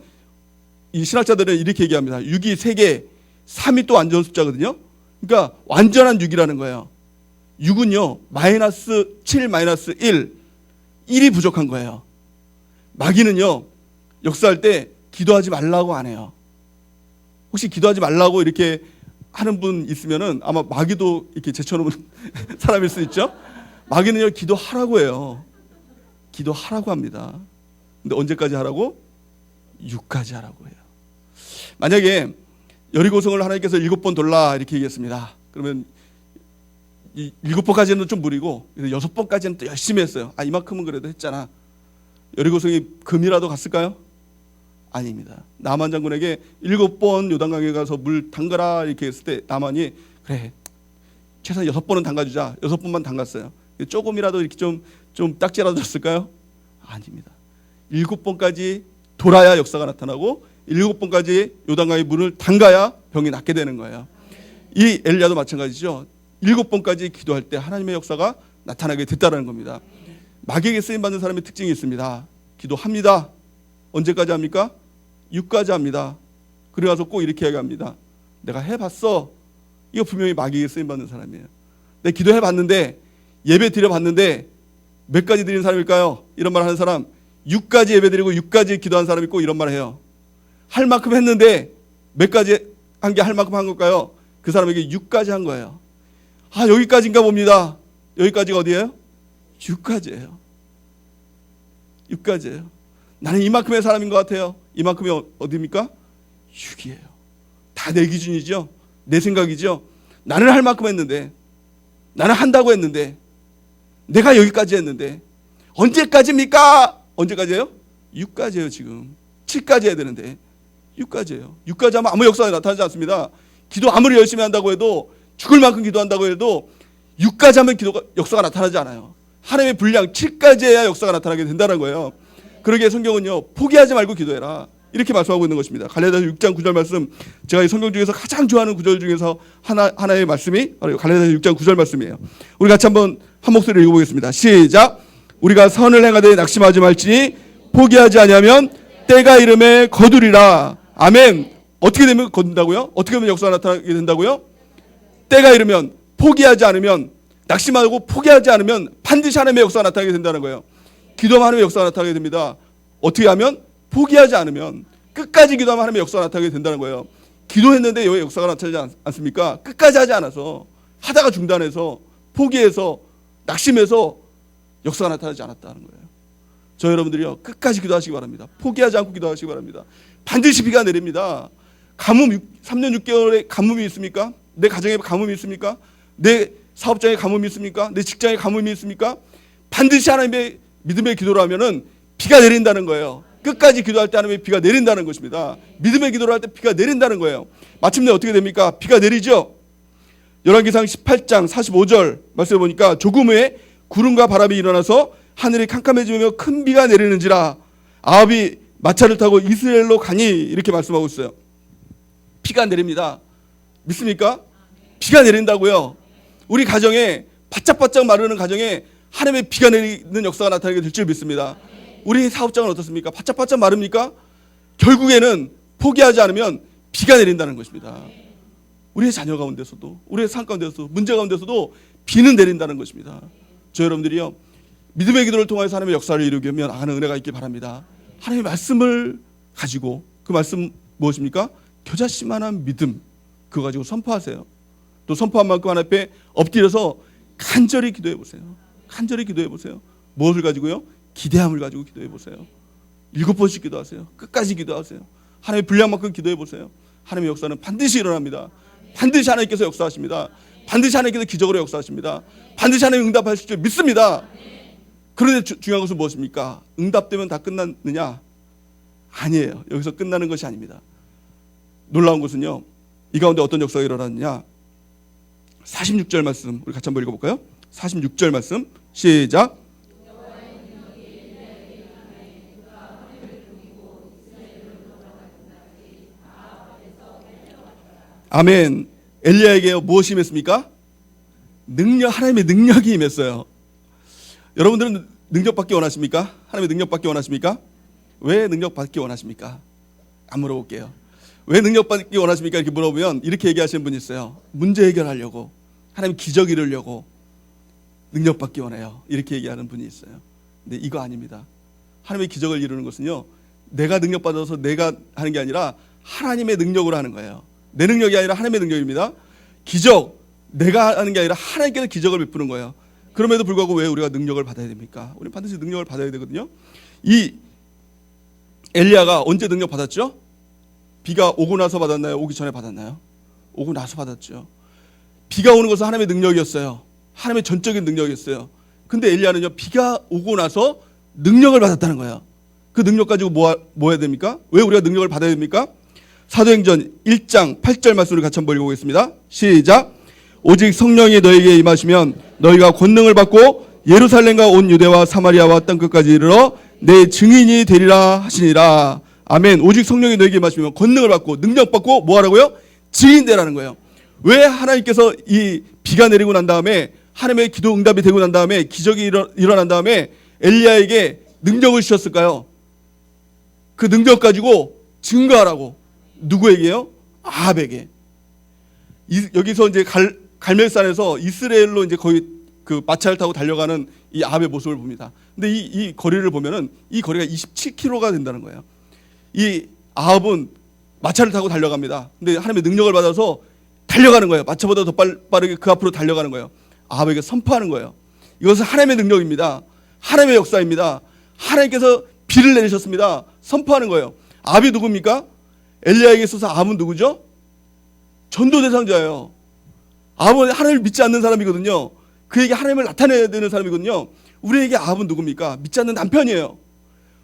이 신학자들은 이렇게 얘기합니다. 6이 3개, 3이 또 완전 숫자거든요. 그러니까 완전한 6이라는 거예요. 6은요 마이너스 7 마이너스 1이 부족한 거예요. 마귀는요 역사할 때 기도하지 말라고 안 해요. 혹시 기도하지 말라고 이렇게 하는 분 있으면은 아마 마귀도 이렇게 제쳐놓은 사람일 수 있죠. 마귀는요 기도하라고 해요. 기도하라고 합니다. 근데 언제까지 하라고? 6까지 하라고 해요. 만약에 여리고성을 하나님께서 7번 돌라 이렇게 얘기했습니다. 그러면 이 7번까지는 좀 무리고 6번까지는 또 열심히 했어요. 아, 이만큼은 그래도 했잖아. 여리고성이 금이라도 갔을까요? 아닙니다. 나만 장군에게 7번 요단강에 가서 물 담가라 이렇게 했을 때 나만이 그래 최소한 6번은 담가주자. 6번만 담갔어요. 조금이라도 이렇게 좀 딱지라도 줬을까요? 아닙니다. 7번까지 돌아야 역사가 나타나고 7번까지 요단강의 물을 담가야 병이 낫게 되는 거예요. 이 엘리야도 마찬가지죠. 7번까지 기도할 때 하나님의 역사가 나타나게 됐다는 겁니다. 마귀에게 쓰임받는 사람의 특징이 있습니다. 기도합니다. 언제까지 합니까? 6까지 합니다. 그래 가서 꼭 이렇게 얘기합니다. 내가 해봤어. 이거 분명히 마귀에게 쓰임받는 사람이에요. 내가 기도해봤는데 예배 드려봤는데 몇 가지 드리는 사람일까요? 이런 말 하는 사람, 6가지 예배 드리고 6가지 기도한 사람이 꼭 이런 말을 해요. 할 만큼 했는데 몇 가지 한 게 할 만큼 한 걸까요? 그 사람에게 6가지 한 거예요. 아, 여기까지인가 봅니다. 여기까지가 어디예요? 6가지예요. 6가지예요. 나는 이만큼의 사람인 것 같아요. 이만큼이 어디입니까? 6이에요. 다 내 기준이죠. 내 생각이죠. 나는 할 만큼 했는데, 나는 한다고 했는데, 내가 여기까지 했는데 언제까지입니까? 언제까지예요? 6까지예요. 지금 7까지 해야 되는데 6까지예요. 6까지 하면 아무 역사가 나타나지 않습니다. 기도 아무리 열심히 한다고 해도, 죽을 만큼 기도한다고 해도 6까지 하면 역사가 나타나지 않아요. 하나님의 분량 7까지 해야 역사가 나타나게 된다는 거예요. 그러기에 성경은요 포기하지 말고 기도해라 이렇게 말씀하고 있는 것입니다. 갈라디아서 6장 9절 말씀, 제가 이 성경 중에서 가장 좋아하는 구절 중에서 하나의 말씀이 바로 갈라디아서 6장 9절 말씀이에요. 우리 같이 한번 한 목소리로 읽어보겠습니다. 시작. 우리가 선을 행하되 낙심하지 말지니 포기하지 아니하면 때가 이름에 거두리라. 아멘. 어떻게 되면 거둔다고요? 어떻게 되면 역사가 나타나게 된다고요? 때가 이르면, 포기하지 않으면, 낙심하고 포기하지 않으면 반드시 하나님의 역사가 나타나게 된다는 거예요. 기도하면 하나님의 역사가 나타나게 됩니다. 어떻게 하면? 포기하지 않으면, 끝까지 기도하면 하나님의 역사가 나타나게 된다는 거예요. 기도했는데 왜 역사가 나타나지 않습니까? 끝까지 하지 않아서, 하다가 중단해서, 포기해서, 낙심해서 역사가 나타나지 않았다는 거예요. 저 여러분들이요, 끝까지 기도하시기 바랍니다. 포기하지 않고 기도하시기 바랍니다. 반드시 비가 내립니다. 가뭄 3년 6개월에 가뭄이 있습니까? 내 가정에 가뭄이 있습니까? 내 사업장에 가뭄이 있습니까? 내 직장에 가뭄이 있습니까? 반드시 하나님의 믿음의 기도를 하면은 비가 내린다는 거예요. 끝까지 기도할 때 하나님의 비가 내린다는 것입니다. 믿음의 기도를 할 때 비가 내린다는 거예요. 마침내 어떻게 됩니까? 비가 내리죠. 열왕기상 18장 45절 말씀해 보니까 조금 후에 구름과 바람이 일어나서 하늘이 캄캄해지며 큰 비가 내리는지라 아합이 마차를 타고 이스라엘로 가니 이렇게 말씀하고 있어요. 비가 내립니다. 믿습니까? 비가 내린다고요. 우리 가정에 바짝바짝 마르는 가정에 하나님의 비가 내리는 역사가 나타나게 될 줄 믿습니다. 우리 사업장은 어떻습니까? 바짝바짝 마릅니까? 결국에는 포기하지 않으면 비가 내린다는 것입니다. 우리의 자녀 가운데서도, 우리의 삶 가운데서도, 문제 가운데서도 비는 내린다는 것입니다. 저 여러분들이요, 믿음의 기도를 통해서 하나님의 역사를 이루게 하면 하는 은혜가 있길 바랍니다. 하나님의 말씀을 가지고, 그 말씀 무엇입니까? 겨자씨만한 믿음, 그거 가지고 선포하세요. 또 선포한 만큼 하나님 앞에 엎드려서 간절히 기도해 보세요. 간절히 기도해 보세요. 무엇을 가지고요? 기대함을 가지고 기도해 보세요. 7번씩 기도하세요. 끝까지 기도하세요. 하나님의 분량만큼 기도해 보세요. 하나님의 역사는 반드시 일어납니다. 반드시 하나님께서 역사하십니다. 반드시 하나님께서 기적으로 역사하십니다. 반드시 하나님 응답하실 줄 믿습니다. 그런데 중요한 것은 무엇입니까? 응답되면 다 끝났느냐? 아니에요. 여기서 끝나는 것이 아닙니다. 놀라운 것은요, 이 가운데 어떤 역사가 일어났느냐? 46절 말씀 우리 같이 한번 읽어볼까요? 46절 말씀 시작. 아멘. 엘리야에게 무엇이 임했습니까? 하나님의 능력이 임했어요. 여러분들은 능력받기 원하십니까? 하나님의 능력받기 원하십니까? 왜 능력받기 원하십니까? 안 물어볼게요. 왜 능력받기 원하십니까? 이렇게 물어보면 이렇게 얘기하시는 분이 있어요. 문제 해결하려고, 하나님 기적 이루려고 능력받기 원해요. 이렇게 얘기하는 분이 있어요. 근데 이거 아닙니다. 하나님의 기적을 이루는 것은요, 내가 능력받아서 내가 하는 게 아니라 하나님의 능력으로 하는 거예요. 내 능력이 아니라 하나님의 능력입니다. 기적, 내가 하는 게 아니라 하나님께서 기적을 베푸는 거예요. 그럼에도 불구하고 왜 우리가 능력을 받아야 됩니까? 우리는 반드시 능력을 받아야 되거든요. 이 엘리야가 언제 능력 받았죠? 비가 오고 나서 받았나요? 오기 전에 받았나요? 오고 나서 받았죠. 비가 오는 것은 하나님의 능력이었어요. 하나님의 전적인 능력이었어요. 근데 엘리야는요, 비가 오고 나서 능력을 받았다는 거예요. 그 능력 가지고 뭐 해야 됩니까? 왜 우리가 능력을 받아야 됩니까? 사도행전 1장 8절 말씀을 같이 한번 읽어보겠습니다. 시작. 오직 성령이 너에게 임하시면 너희가 권능을 받고 예루살렘과 온 유대와 사마리아와 땅끝까지 이르러 내 증인이 되리라 하시니라. 아멘. 오직 성령이 너에게 임하시면 권능을 받고 능력 받고 뭐 하라고요? 증인 되라는 거예요. 왜 하나님께서 이 비가 내리고 난 다음에 하나님의 기도 응답이 되고 난 다음에 기적이 일어난 다음에 엘리야에게 능력을 주셨을까요? 그 능력 가지고 증거하라고. 누구에게요? 아합에게. 여기서 이제 갈멜산에서 이스라엘로 이제 거의 그 마차를 타고 달려가는 이 아합의 모습을 봅니다. 근데 이 거리를 보면은 이 거리가 27km가 된다는 거예요. 이 아합은 마차를 타고 달려갑니다. 근데 하나님의 능력을 받아서 달려가는 거예요. 마차보다 더 빠르게 그 앞으로 달려가는 거예요. 아합에게 선포하는 거예요. 이것은 하나님의 능력입니다. 하나님의 역사입니다. 하나님께서 비를 내리셨습니다. 선포하는 거예요. 아합이 누굽니까? 엘리야에게 있어서 아합은 누구죠? 전도 대상자예요. 아합은 하나님을 믿지 않는 사람이거든요. 그에게 하나님을 나타내야 되는 사람이거든요. 우리에게 아합은 누굽니까? 믿지 않는 남편이에요.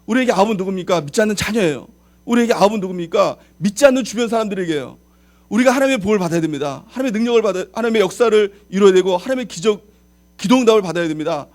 우리에게 아합은 누굽니까? 믿지 않는 자녀예요. 우리에게 아합은 누굽니까? 믿지 않는 주변 사람들에게요. 우리가 하나님의 복을 받아야 됩니다. 하나님의 능력을 받아, 하나님의 역사를 이루어야 되고 하나님의 기도응답을 받아야 됩니다.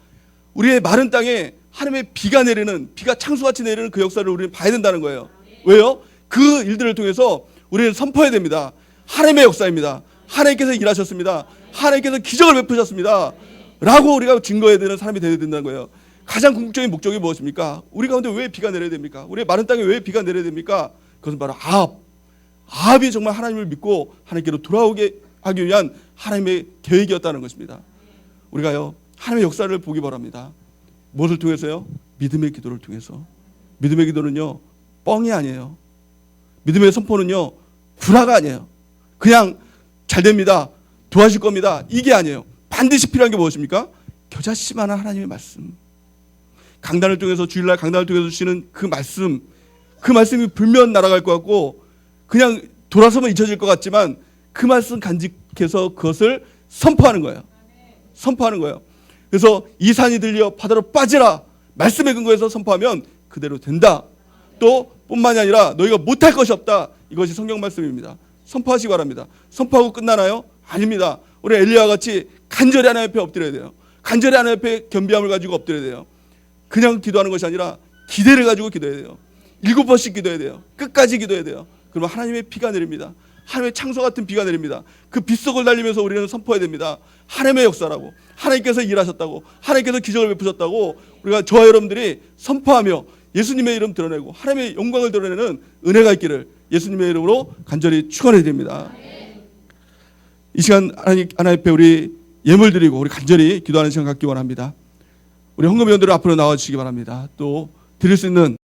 우리의 마른 땅에 하나님의 비가 내리는, 비가 창수같이 내리는 그 역사를 우리는 봐야 된다는 거예요. 왜요? 그 일들을 통해서 우리는 선포해야 됩니다. 하나님의 역사입니다. 하나님께서 일하셨습니다. 하나님께서 기적을 베푸셨습니다. 라고 우리가 증거해야 되는 사람이 되어야 된다는 거예요. 가장 궁극적인 목적이 무엇입니까? 우리 가운데 왜 비가 내려야 됩니까? 우리의 마른 땅에 왜 비가 내려야 됩니까? 그것은 바로 아합이 정말 하나님을 믿고 하나님께로 돌아오게 하기 위한 하나님의 계획이었다는 것입니다. 우리가요, 하나님의 역사를 보기 바랍니다. 무엇을 통해서요? 믿음의 기도를 통해서. 믿음의 기도는요, 뻥이 아니에요. 믿음의 선포는요, 불화가 아니에요. 그냥 잘 됩니다, 도와줄 겁니다, 이게 아니에요. 반드시 필요한 게 무엇입니까? 겨자씨만한 하나님의 말씀. 강단을 통해서, 주일날 강단을 통해서 주시는 그 말씀이 불면 날아갈 것 같고 그냥 돌아서면 잊혀질 것 같지만 그 말씀 간직해서 그것을 선포하는 거예요. 선포하는 거예요. 그래서 이 산이 들려 바다로 빠지라, 말씀의 근거에서 선포하면 그대로 된다. 또 뿐만이 아니라 너희가 못할 것이 없다. 이것이 성경 말씀입니다. 선포하시기 바랍니다. 선포하고 끝나나요? 아닙니다. 우리 엘리야와 같이 간절히 하나님 앞에 엎드려야 돼요. 간절히 하나님 앞에 겸비함을 가지고 엎드려야 돼요. 그냥 기도하는 것이 아니라 기대를 가지고 기도해야 돼요. 7번씩 기도해야 돼요. 끝까지 기도해야 돼요. 그러면 하나님의 비가 내립니다. 하나님의 창소 같은 비가 내립니다. 그 빗속을 달리면서 우리는 선포해야 됩니다. 하나님의 역사라고, 하나님께서 일하셨다고, 하나님께서 기적을 베푸셨다고 우리가 저와 여러분들이 선포하며 예수님의 이름 드러내고 하나님의 영광을 드러내는 은혜가 있기를 예수님의 이름으로 간절히 축원해야 됩니다. 이 시간 하나님 앞에 우리 예물 드리고 우리 간절히 기도하는 시간 갖기 원합니다. 우리 헌금위원들 앞으로 나와주시기 바랍니다. 또 드릴 수 있는